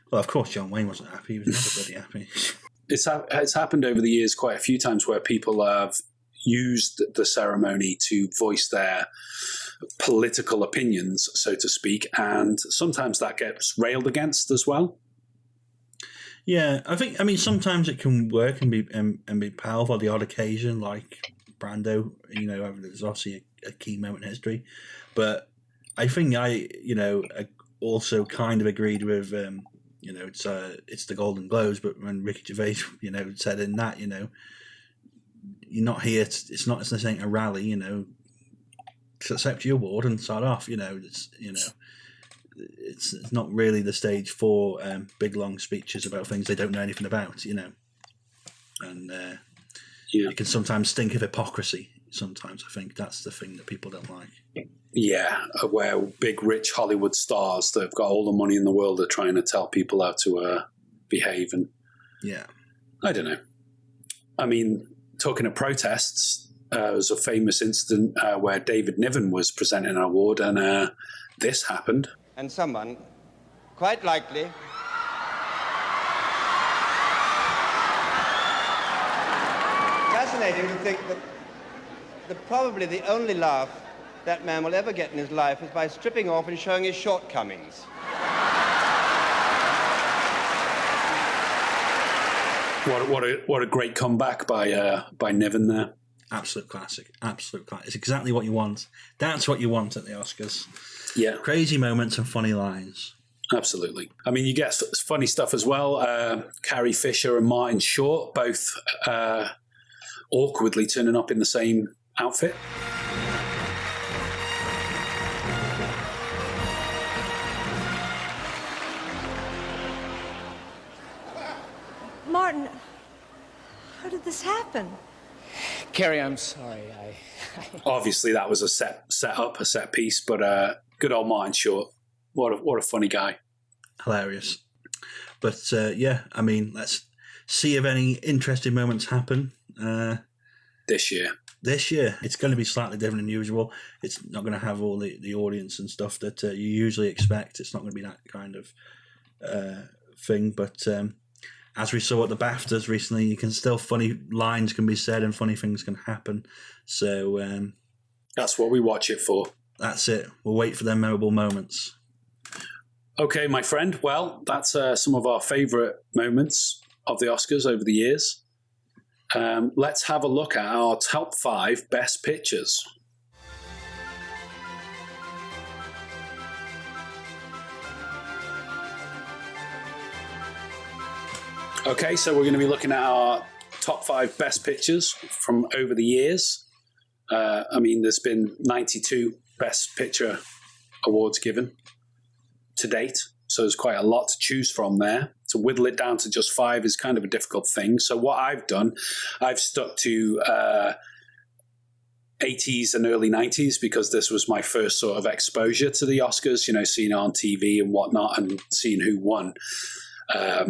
Well, of course, John Wayne wasn't happy. He was never bloody happy. It's happened over the years quite a few times where people have used the ceremony to voice their political opinions, so to speak, and sometimes that gets railed against as well. Yeah, I mean, sometimes it can work and be powerful on the odd occasion, like Brando. You know, there's obviously a key moment in history, but I think I also kind of agreed with it's the Golden Globes, but when Ricky Gervais said in that you're not here. It's not this ain't a rally. To accept your award and start off. It's not really the stage for big long speeches about things they don't know anything about. And it can sometimes stink of hypocrisy. Sometimes I think that's the thing that people don't like. Yeah, where big rich Hollywood stars that have got all the money in the world are trying to tell people how to behave, and I don't know. I mean, talking of protests, there was a famous incident where David Niven was presenting an award, and this happened. And someone, quite likely, fascinating to think that probably the only laugh that man will ever get in his life is by stripping off and showing his shortcomings. What a great comeback by Niven there. Absolute classic. It's exactly what you want. That's what you want at the Oscars. Yeah. Crazy moments and funny lines. Absolutely. I mean, you get funny stuff as well. Carrie Fisher and Martin Short both awkwardly turning up in the same outfit. Martin, how did this happen? Carrie, I'm sorry. Obviously, that was a set piece, but good old Martin Short. What a funny guy. Hilarious. But I mean, let's see if any interesting moments happen this year. It's going to be slightly different than usual. It's not going to have all the audience and stuff that you usually expect. It's not going to be that kind of thing. But as we saw at the BAFTAs recently, funny lines can be said and funny things can happen. So that's what we watch it for. That's it. We'll wait for their memorable moments. Okay, my friend. Well, that's some of our favourite moments of the Oscars over the years. Let's have a look at our top 5 best pictures. Okay, so we're going to be looking at our top 5 best pictures from over the years. I mean, there's been 92 Best Picture awards given to date. So there's quite a lot to choose from there. To whittle it down to just 5 is kind of a difficult thing. So what I've done, I've stuck to 80s and early 90s because this was my first sort of exposure to the Oscars, you know, seeing it on TV and whatnot and seeing who won. I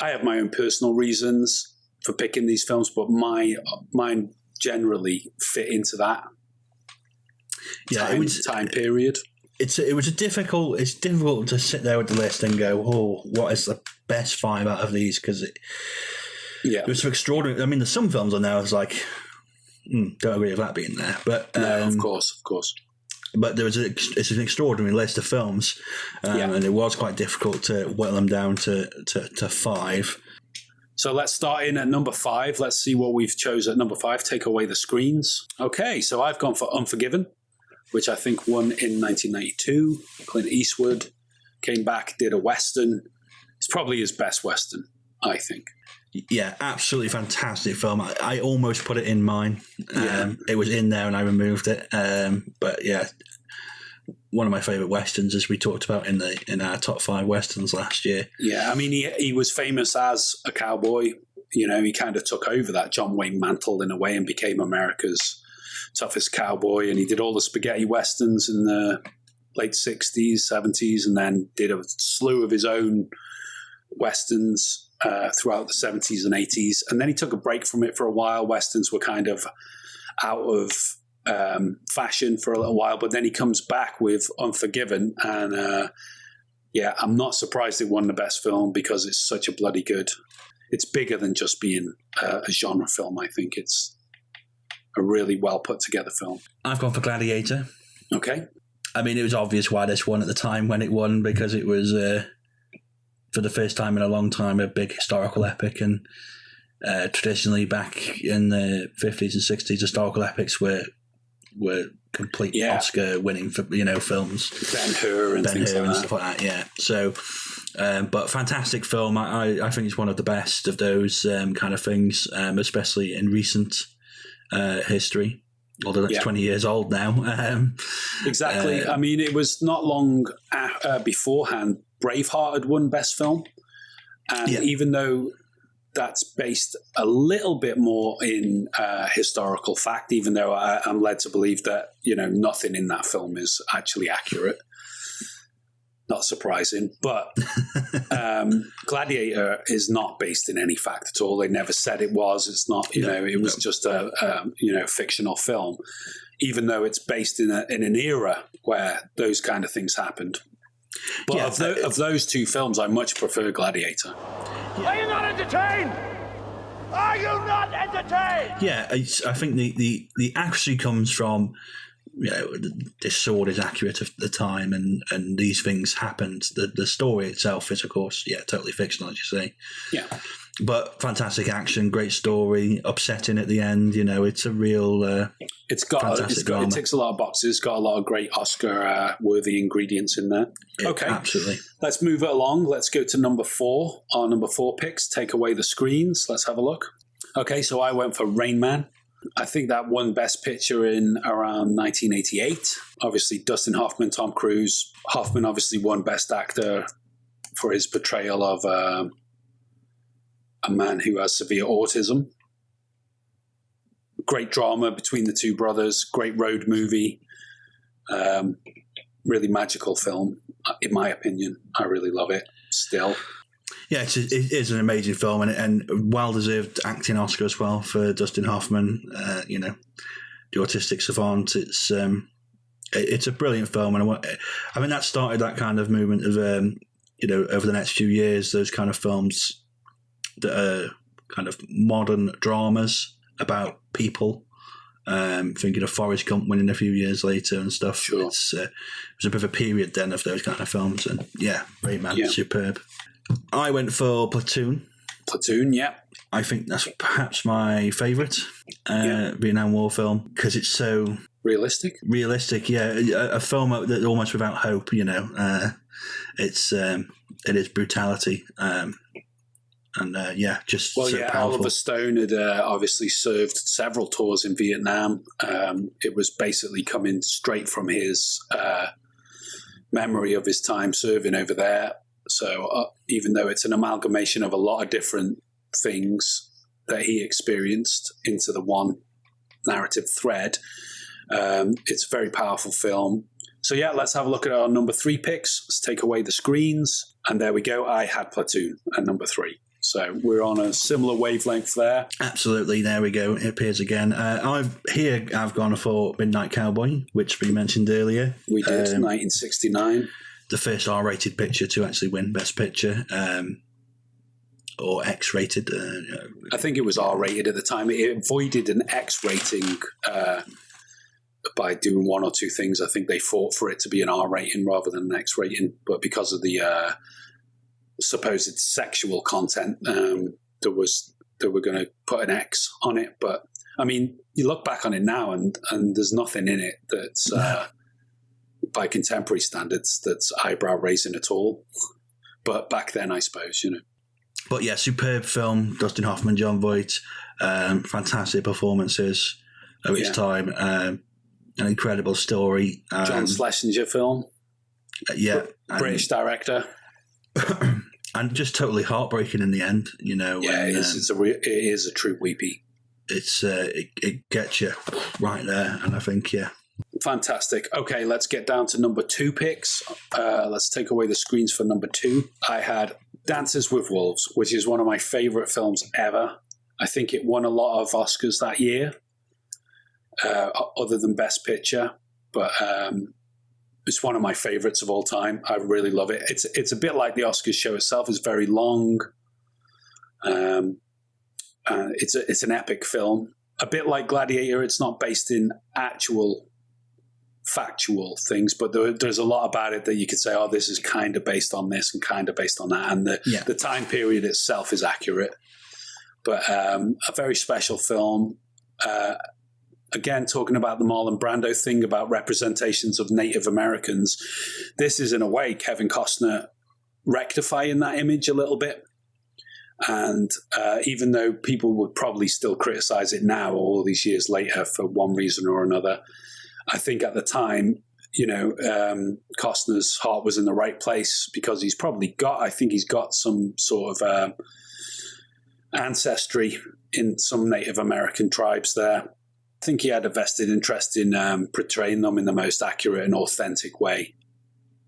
have my own personal reasons for picking these films, but mine generally fit into that time period. It's difficult to sit there with the list and go, oh, what is the best 5 out of these? Because it was so extraordinary. I mean, there's some films on there I was like, don't agree with that being there. But no, of course. But it's an extraordinary list of films, and it was quite difficult to whittle them down to 5. So let's start in at number 5. Let's see what we've chosen at number 5. Take Away the Screens. Okay, so I've gone for Unforgiven, which I think won in 1992. Clint Eastwood came back, did a Western. It's probably his best Western, I think. Yeah, absolutely fantastic film. I almost put it in mine. It was in there and I removed it. But yeah, one of my favourite Westerns, as we talked about in our top 5 Westerns last year. Yeah, I mean, he was famous as a cowboy. You know, he kind of took over that John Wayne mantle in a way and became America's toughest cowboy. And he did all the spaghetti Westerns in the late 60s, 70s, and then did a slew of his own Westerns throughout the 70s and 80s. And then he took a break from it for a while. Westerns were kind of out of fashion for a little while, but then he comes back with Unforgiven. And I'm not surprised it won the best film because it's such a bloody good. It's bigger than just being a genre film. I think it's a really well put together film. I've gone for Gladiator. Okay. I mean, it was obvious why this won at the time when it won, because it was for the first time in a long time, a big historical epic. And traditionally back in the 50s and 60s, historical epics were complete Oscar-winning films. Ben-Hur and things like that. Stuff like that, yeah. So, but fantastic film. I think it's one of the best of those kind of things, especially in recent history. Although that's 20 years old now. Exactly. I mean, it was not long beforehand Braveheart had won Best Film. And even though that's based a little bit more in historical fact, even though I'm led to believe that, you know, nothing in that film is actually accurate. Not surprising. But Gladiator is not based in any fact at all. They never said it was. It's not, it was just a fictional film, even though it's based in an era where those kind of things happened. But of those two films, I much prefer Gladiator. Are you not entertained? Are you not entertained? Yeah, I think the accuracy comes from, this sword is accurate at the time and these things happened. The story itself is, of course, totally fictional, as you say. Yeah. But fantastic action, great story, upsetting at the end. It's a real it ticks a lot of boxes, got a lot of great Oscar-worthy ingredients in there. Okay. Absolutely. Let's move it along. Let's go to number 4. Our number 4 picks, Take Away the Screens. Let's have a look. Okay, so I went for Rain Man. I think that won Best Picture in around 1988. Obviously, Dustin Hoffman, Tom Cruise. Hoffman obviously won Best Actor for his portrayal of a man who has severe autism. Great drama between the two brothers. Great road movie. Really magical film, in my opinion. I really love it still. Yeah, it is an amazing film and well-deserved acting Oscar as well for Dustin Hoffman. The autistic savant. It's a brilliant film, and I mean that started that kind of movement of over the next few years, those kind of films that are kind of modern dramas about people. Thinking of Forrest Gump winning a few years later and stuff. Sure. It was a bit of a period then of those kind of films, and Rain Man, superb. I went for Platoon. Platoon, yeah. I think that's perhaps my favourite Vietnam War film because it's so realistic. Realistic, yeah. A film that almost without hope. It is brutality. Just so powerful. Oliver Stone had obviously served several tours in Vietnam. It was basically coming straight from his memory of his time serving over there. So even though it's an amalgamation of a lot of different things that he experienced into the one narrative thread, it's a very powerful film. So yeah, let's have a look at our number 3 picks. Let's take away the screens. And there we go. I had Platoon at number 3. So we're on a similar wavelength there. Absolutely. There we go. It appears again. I've gone for Midnight Cowboy, which we mentioned earlier. We did, 1969. The first R-rated picture to actually win Best Picture, or X-rated. I think it was R-rated at the time. It avoided an X rating by doing one or two things. I think they fought for it to be an R rating rather than an X rating, but because of the supposed sexual content, they were going to put an X on it. But I mean, you look back on it now, and there's nothing in it that's by contemporary standards that's eyebrow raising at all. But back then, I suppose, you know. But yeah, superb film. Dustin Hoffman, Jon Voight, fantastic performances of its time. An incredible story. John Schlesinger film. Yeah. British director. And just totally heartbreaking in the end, you know. Yeah, when, it is a true weepy. It gets you right there, and I think, yeah. Fantastic. Okay, let's get down to number 2 picks. Let's take away the screens for number 2. I had Dances with Wolves, which is one of my favourite films ever. I think it won a lot of Oscars that year. Other than Best Picture, but it's one of my favorites of all time. I really love it. It's a bit like the Oscars show itself. It's very long. It's an epic film. A bit like Gladiator, it's not based in actual factual things, but there's a lot about it that you could say, oh, this is kind of based on this and kind of based on that. And the time period itself is accurate. But a very special film. Again, talking about the Marlon Brando thing about representations of Native Americans, this is in a way Kevin Costner rectifying that image a little bit. And even though people would probably still criticize it now, all these years later, for one reason or another, I think at the time, you know, Costner's heart was in the right place because he's got some sort of ancestry in some Native American tribes there. I think he had a vested interest in portraying them in the most accurate and authentic way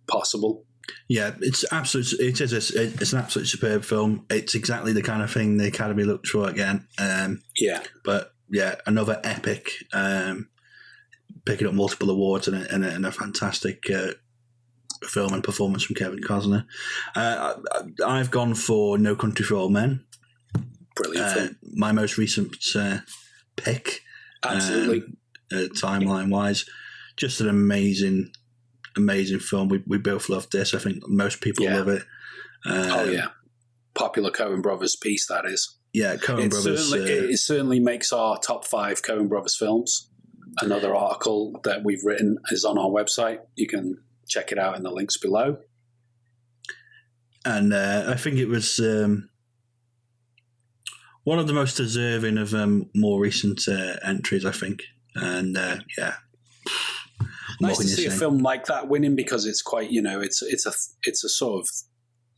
possible. Yeah, it's an absolutely superb film. It's exactly the kind of thing the Academy looked for again. But yeah, another epic, picking up multiple awards and a fantastic film and performance from Kevin Costner. I've gone for No Country for Old Men. Brilliant film. My most recent pick. Absolutely. Timeline-wise, just an amazing film. We both loved this. I think most people love it. Popular Coen Brothers piece, that is. Yeah, Coen Brothers. It certainly makes our top 5 Coen Brothers films. Another article that we've written is on our website. You can check it out in the links below. And I think it was one of the most deserving of more recent entries, I think. And nice to see a film like that winning because it's quite, you know, it's a sort of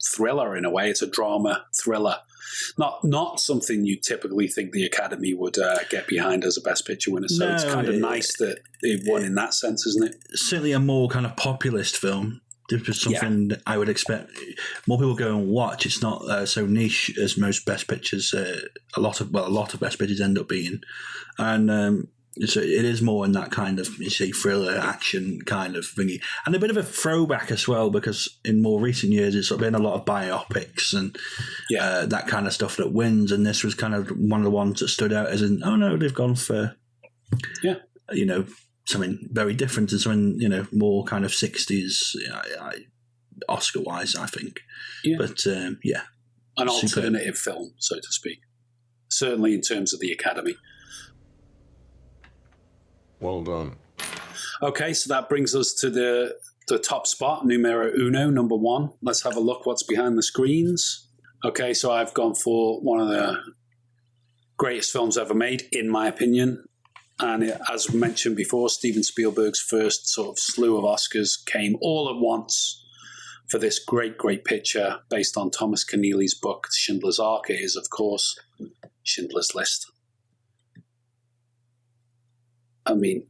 thriller in a way. It's a drama thriller, not something you typically think the Academy would get behind as a Best Picture winner. So it's kind of nice that it won in that sense, isn't it? Certainly a more kind of populist film. This was something that I would expect more people go and watch. It's not so niche as most Best Pictures. A lot of Best Pictures end up being, and so it is more in that kind of thriller action kind of thingy, and a bit of a throwback as well because in more recent years it's been a lot of biopics and that kind of stuff that wins, and this was kind of one of the ones that stood out as they've gone for something very different and something, more kind of 60s Oscar-wise, I think. Yeah. But, An alternative film, so to speak. Certainly in terms of the Academy. Well done. Okay, so that brings us to the top spot, numero uno, number 1. Let's have a look what's behind the screens. Okay, so I've gone for one of the greatest films ever made, in my opinion. And as mentioned before, Steven Spielberg's first sort of slew of Oscars came all at once for this great, great picture based on Thomas Keneally's book, Schindler's Ark, is, of course, Schindler's List. I mean,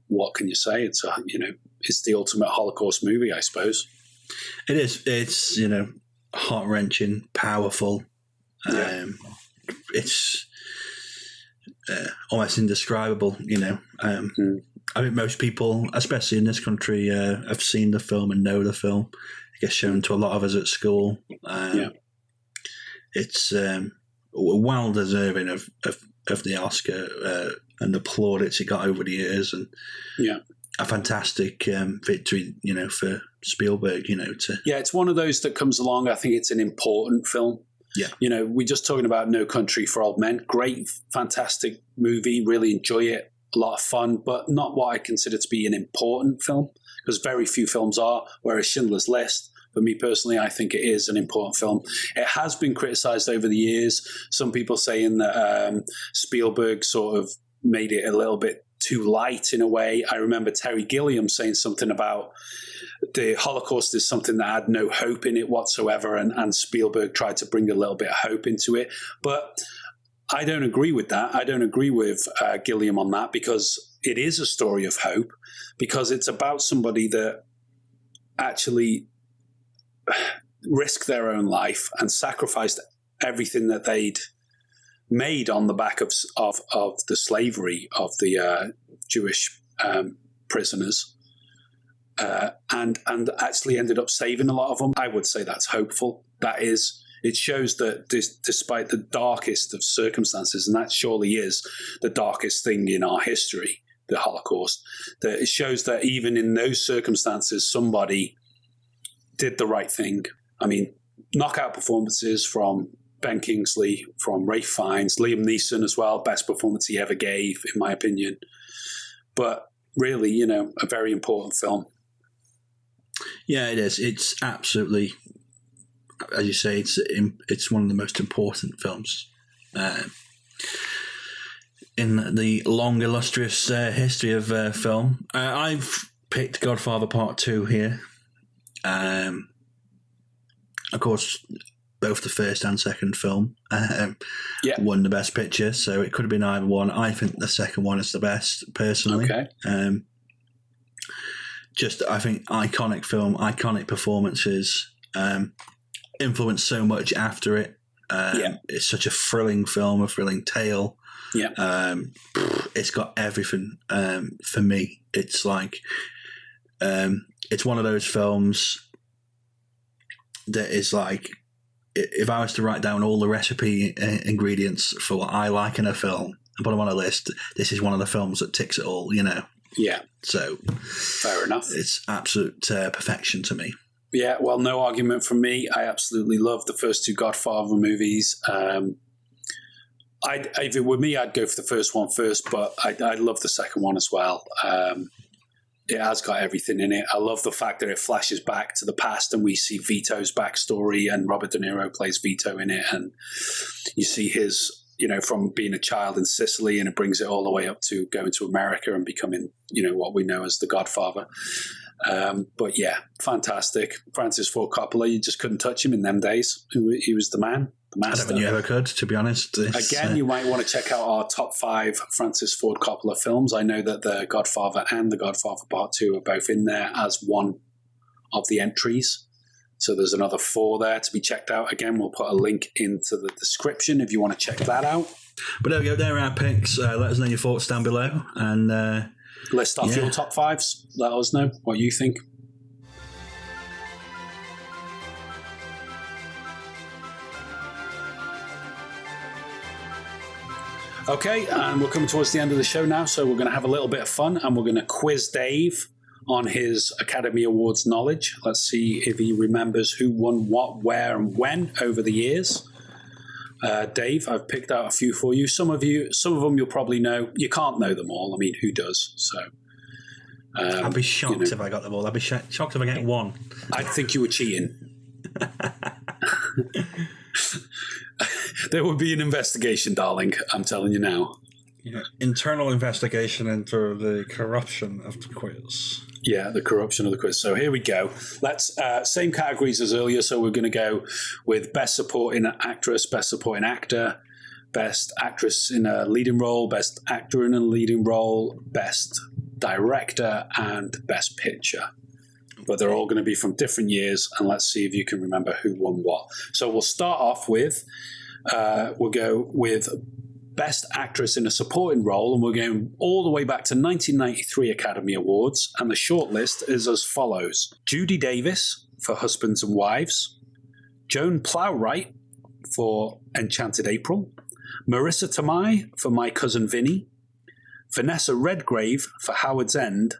what can you say? It's it's the ultimate Holocaust movie, I suppose. It is. It's, heart-wrenching, powerful. It's almost indescribable, I think most people, especially in this country, have seen the film and know the film. It gets shown to a lot of us at school. It's well deserving of the Oscar and the plaudits it got over the years, and a fantastic victory, for Spielberg. It's one of those that comes along. I think it's an important film. Yeah, we're just talking about No Country for Old Men. Great, fantastic movie. Really enjoy it. A lot of fun, but not what I consider to be an important film, because very few films are. Whereas Schindler's List, for me personally, I think it is an important film. It has been criticized over the years. Some people saying that Spielberg sort of made it a little bit too light in a way. I remember Terry Gilliam saying something about the Holocaust is something that had no hope in it whatsoever, and Spielberg tried to bring a little bit of hope into it. But I don't agree with that. I don't agree with Gilliam on that, because it is a story of hope, because it's about somebody that actually risked their own life and sacrificed everything that they'd made on the back of the slavery of the Jewish prisoners, and actually ended up saving a lot of them. I would say that's hopeful. That is, it shows that despite the darkest of circumstances, and that surely is the darkest thing in our history, the Holocaust, that it shows that even in those circumstances, somebody did the right thing. I mean, knockout performances from Ben Kingsley, from Ralph Fiennes, Liam Neeson as well, best performance he ever gave, in my opinion. But really, a very important film. Yeah, it is. It's absolutely, as you say, it's one of the most important films in the long, illustrious history of film. I've picked Godfather Part 2 here. Of course, both the first and second film won the Best Picture, so it could have been either one. I think the second one is the best, personally. Okay. I think iconic film, iconic performances, influenced so much after it. It's such a thrilling film, a thrilling tale. It's got everything for me. It's like it's one of those films that is like, if I was to write down all the recipe ingredients for what I like in a film and put them on a list, this is one of the films that ticks it all, Yeah. So, fair enough. It's absolute perfection to me. Yeah, well, no argument from me. I absolutely love the first two Godfather movies. If it were me, I'd go for the first one first, but I love the second one as well. It has got everything in it. I love the fact that it flashes back to the past and we see Vito's backstory, and Robert De Niro plays Vito in it. And you see his, from being a child in Sicily, and it brings it all the way up to going to America and becoming, what we know as the Godfather. But yeah, fantastic. Francis Ford Coppola, you just couldn't touch him in them days. He was the man. I don't think you ever could, to be honest. Again, you might want to check out our top 5 Francis Ford Coppola films. I know that The Godfather and The Godfather Part 2 are both in there as one of the entries. So there's another 4 there to be checked out. Again, we'll put a link into the description if you want to check that out. But there we go. There are our picks. Let us know your thoughts down below. And list off your top 5s. Let us know what you think. Okay, and we're coming towards the end of the show now, so we're going to have a little bit of fun, and we're going to quiz Dave on his Academy Awards knowledge. Let's see if he remembers who won what, where, and when over the years. Dave, I've picked out a few for you. Some of them you'll probably know. You can't know them all. I mean, who does? So I'd be shocked if I got them all. I'd be shocked if I get one. I'd think you were cheating. There would be an investigation, darling. I'm telling you now. Yeah. Internal investigation into the corruption of the quiz. Yeah, the corruption of the quiz. So here we go. Let's same categories as earlier. So we're going to go with Best Supporting Actress, Best Supporting Actor, Best Actress in a Leading Role, Best Actor in a Leading Role, Best Director, and Best Picture. But they're all going to be from different years, and let's see if you can remember who won what. So we'll start off with, we'll go with Best Actress in a Supporting Role, and we're going all the way back to 1993 Academy Awards, and the shortlist is as follows. Judy Davis for Husbands and Wives, Joan Plowright for Enchanted April, Marissa Tomei for My Cousin Vinny, Vanessa Redgrave for Howard's End,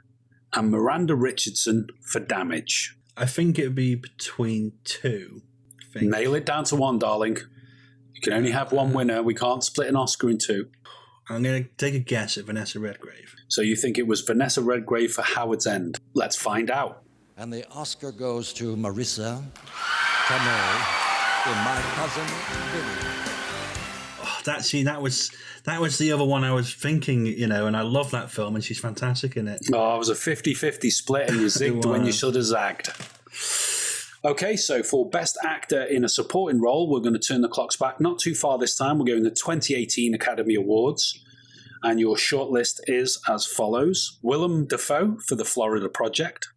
and Miranda Richardson for Damage. I think it would be between two. Nail it down to one, darling. You can only have one winner. We can't split an Oscar in two. I'm going to take a guess at Vanessa Redgrave. So you think it was Vanessa Redgrave for Howard's End? Let's find out. And the Oscar goes to Marissa Tomei in My Cousin Vinny. That was the other one I was thinking, and I love that film, and she's fantastic in it. Oh, it was a 50-50 split, and you zigged when you should have zagged. Okay, so for Best Actor in a Supporting Role, we're going to turn the clocks back not too far this time. We're going to 2018 Academy Awards, and your shortlist is as follows. Willem Dafoe for The Florida Project,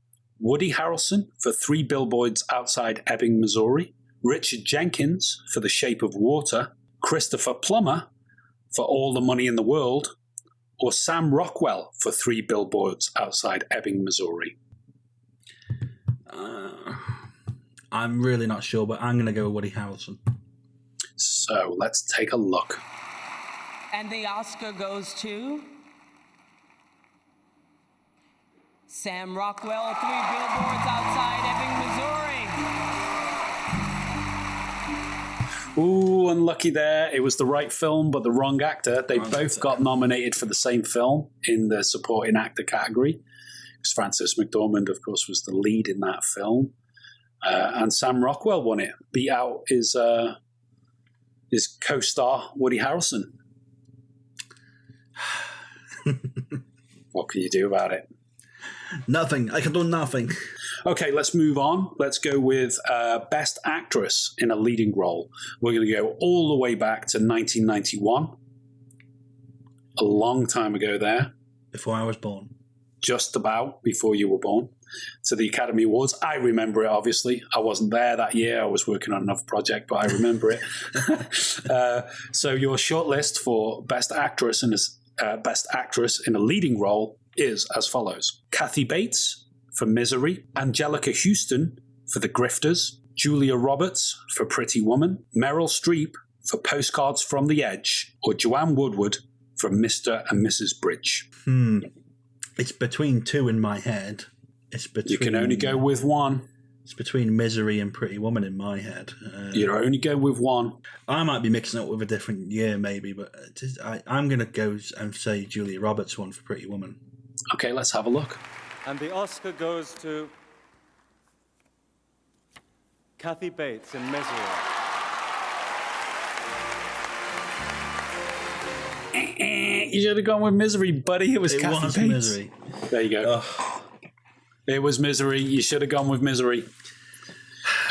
Woody Harrelson for 3 Billboards Outside Ebbing, Missouri, Richard Jenkins for The Shape of Water, Christopher Plummer for All the Money in the World, or Sam Rockwell for 3 Billboards Outside Ebbing, Missouri? I'm really not sure, but I'm going to go with Woody Harrelson. So let's take a look. And the Oscar goes to Sam Rockwell, 3 Billboards Outside Ebbing, Missouri. Ooh, unlucky there. It was the right film, but the wrong actor. They both got nominated for the same film in the supporting actor category. Because Frances McDormand, of course, was the lead in that film. And Sam Rockwell won it. Beat out his co-star, Woody Harrelson. What can you do about it? Nothing. I can do nothing. Okay, let's move on. Let's go with Best Actress in a Leading Role. We're going to go all the way back to 1991. A long time ago there. Before I was born. Just about before you were born. To the Academy Awards. I remember it, obviously. I wasn't there that year. I was working on another project, but I remember it. So your shortlist for Best Actress in a Leading Role is as follows. Kathy Bates for Misery, Angelica Houston for The Grifters, Julia Roberts for Pretty Woman, Meryl Streep for Postcards from the Edge, or Joanne Woodward for Mr. and Mrs. Bridge. It's between two in my head. You can only go with one. It's between Misery and Pretty Woman in my head. You only go with one. I might be mixing up with a different year, maybe, but I'm going to go and say Julia Roberts won for Pretty Woman. Okay, let's have a look. And the Oscar goes to Kathy Bates in Misery. You should have gone with Misery, buddy. It was Kathy Bates. Misery. There you go. It was Misery. You should have gone with Misery.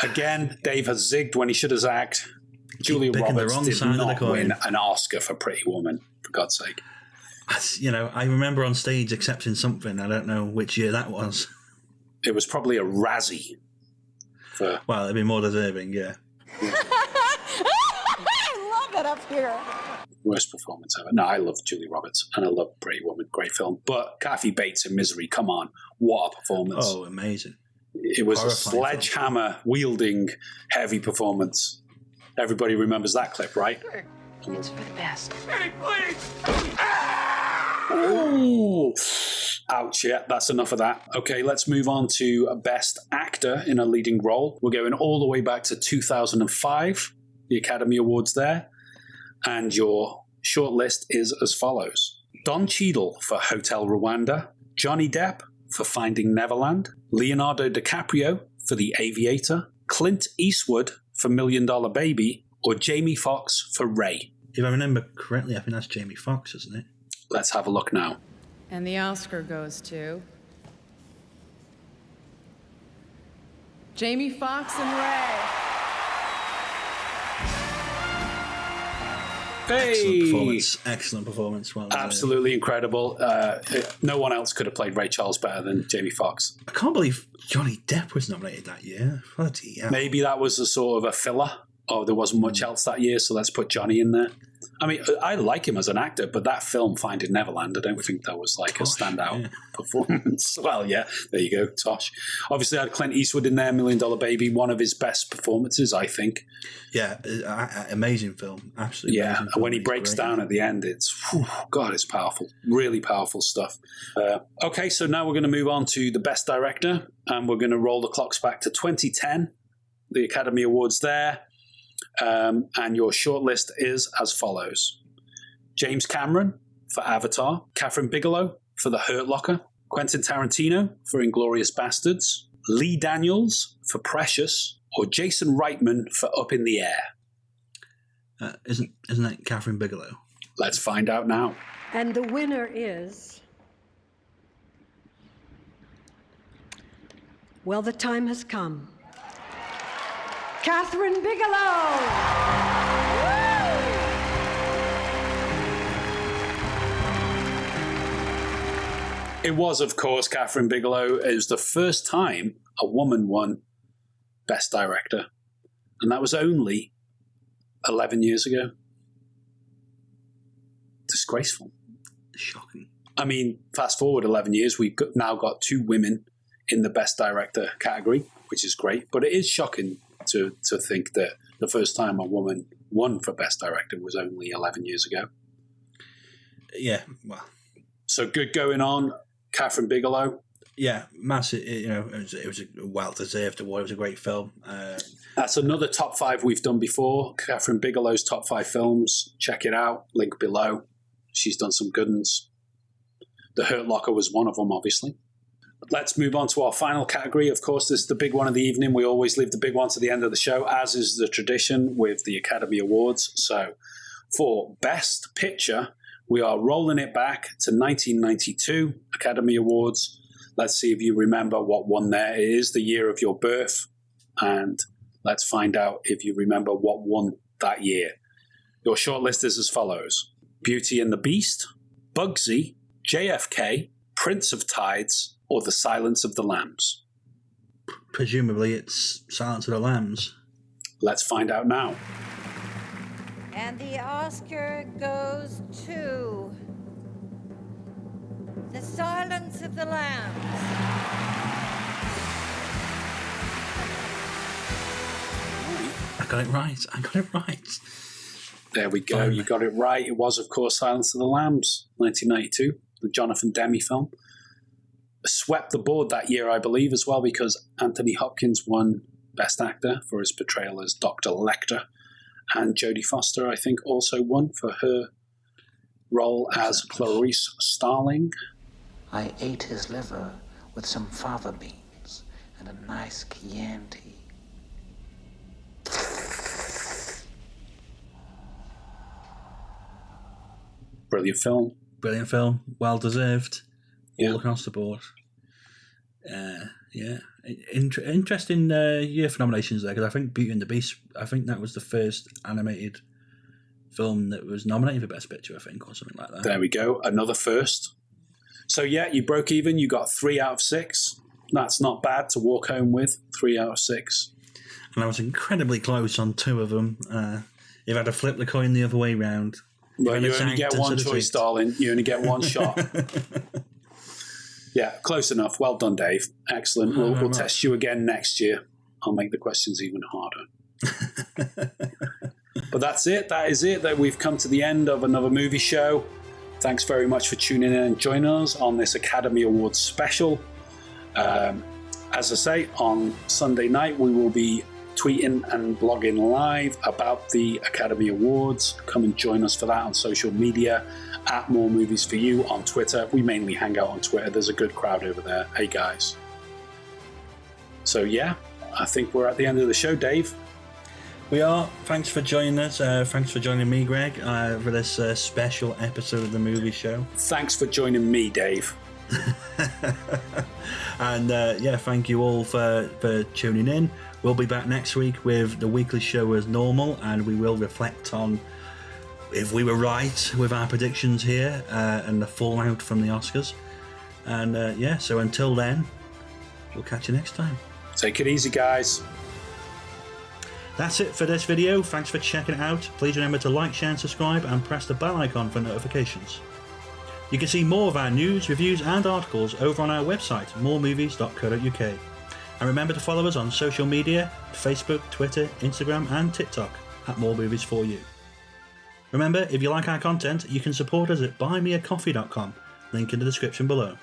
Again, Dave has zigged when he should have zagged. Julia Roberts did not win an Oscar for Pretty Woman, for God's sake. I remember on stage accepting something. I don't know which year that was. It was probably a Razzie. Well, it'd be more deserving, yeah. I love it up here. Worst performance ever. No, I love Julia Roberts and I love Pretty Woman. Great film. But Kathy Bates in Misery, come on. What a performance. Oh, amazing. It was a sledgehammer wielding heavy performance. Everybody remembers that clip, right? It's for the best. Hey, please! Ooh. Ouch, yeah, that's enough of that. Okay, let's move on to Best Actor in a Leading Role. We're going all the way back to 2005, the Academy Awards there. And your shortlist is as follows. Don Cheadle for Hotel Rwanda, Johnny Depp for Finding Neverland, Leonardo DiCaprio for The Aviator, Clint Eastwood for $1 Million Baby, or Jamie Foxx for Ray. If I remember correctly, I think that's Jamie Foxx, isn't it? Let's have a look now. And the Oscar goes to Jamie Foxx and Ray. Hey! Excellent performance. Well, absolutely incredible. No one else could have played Ray Charles better than Jamie Foxx. I can't believe Johnny Depp was nominated that year. Bloody hell. Maybe that was a sort of a filler. Oh, there wasn't much else that year, so let's put Johnny in there. I mean, I like him as an actor, but that film, Finding Neverland, I don't think that was like Tosh, a standout performance. Well, yeah, there you go, Tosh. Obviously, I had Clint Eastwood in there, $1 Million Baby, one of his best performances, I think. Yeah, amazing film, absolutely. Yeah, amazing and when he breaks down at the end, it's God, it's powerful, really powerful stuff. Okay, so now we're going to move on to the Best Director, and we're going to roll the clocks back to 2010. The Academy Awards there. And your shortlist is as follows: James Cameron for Avatar, Catherine Bigelow for The Hurt Locker, Quentin Tarantino for Inglourious Bastards, Lee Daniels for Precious, or Jason Reitman for Up in the Air. Isn't that Catherine Bigelow? Let's find out now. And the winner is... Well, the time has come. Catherine Bigelow! It was, of course, Catherine Bigelow. It was the first time a woman won Best Director. And that was only 11 years ago. Disgraceful. Shocking. I mean, fast forward 11 years, we've now got 2 women in the Best Director category, which is great. But it is shocking to think that the first time a woman won for Best Director was only 11 years ago. Yeah, well. So good going on, Catherine Bigelow. Yeah, massive. It was a well-deserved award. It was a great film. That's another top 5 we've done before. Catherine Bigelow's top 5 films. Check it out. Link below. She's done some good ones. The Hurt Locker was one of them, obviously. Let's move on to our final category. Of course, this is the big one of the evening. We always leave the big one to the end of the show, as is the tradition with the Academy Awards. So for Best Picture, we are rolling it back to 1992 Academy Awards. Let's see if you remember what won there. It is the year of your birth. And let's find out if you remember what won that year. Your shortlist is as follows: Beauty and the Beast, Bugsy, JFK, Prince of Tides, or The Silence of the Lambs? Presumably it's Silence of the Lambs. Let's find out now. And the Oscar goes to The Silence of the Lambs. I got it right. There we go. You got it right. It was, of course, Silence of the Lambs, 1992, the Jonathan Demme film. Swept the board that year, I believe, as well, because Anthony Hopkins won Best Actor for his portrayal as Dr. Lecter. And Jodie Foster, I think, also won for her role as Clarice Starling. I ate his liver with some fava beans and a nice Chianti. Brilliant film. Brilliant film. Well deserved. All across the board. Yeah. Interesting year for nominations there, because I think Beauty and the Beast, I think that was the first animated film that was nominated for Best Picture, I think, or something like that. There we go. Another first. So, yeah, you broke even. You got 3 out of 6. That's not bad to walk home with. 3 out of 6. And I was incredibly close on 2 of them. If I had to flip the coin the other way round. Well, you only get one choice, darling. You only get one shot. Yeah, close enough. Well done, Dave. Excellent. We'll test you again next year. I'll make the questions even harder. But that's it. That is it. That we've come to the end of another movie show. Thanks very much for tuning in and joining us on this Academy Awards special. As I say, on Sunday night, we will be tweeting and blogging live about the Academy Awards. Come and join us for that on social media. At More Movies For You on Twitter. We mainly hang out on Twitter. There's a good crowd over there. Hey, guys. So, yeah, I think we're at the end of the show, Dave. We are. Thanks for joining us. Thanks for joining me, Greg, for this special episode of the movie show. Thanks for joining me, Dave. And yeah, thank you all for tuning in. We'll be back next week with the weekly show as normal, and we will reflect on if we were right with our predictions here and the fallout from the Oscars. And yeah, so until then, we'll catch you next time. Take it easy, guys. That's it for this video. Thanks for checking it out. Please remember to like, share and subscribe, and press the bell icon for notifications. You can see more of our news, reviews and articles over on our website, moremovies.co.uk. And remember to follow us on social media, Facebook, Twitter, Instagram and TikTok at More Movies For You. Remember, if you like our content, you can support us at buymeacoffee.com, link in the description below.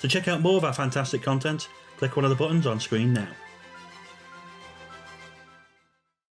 To check out more of our fantastic content, click one of the buttons on screen now.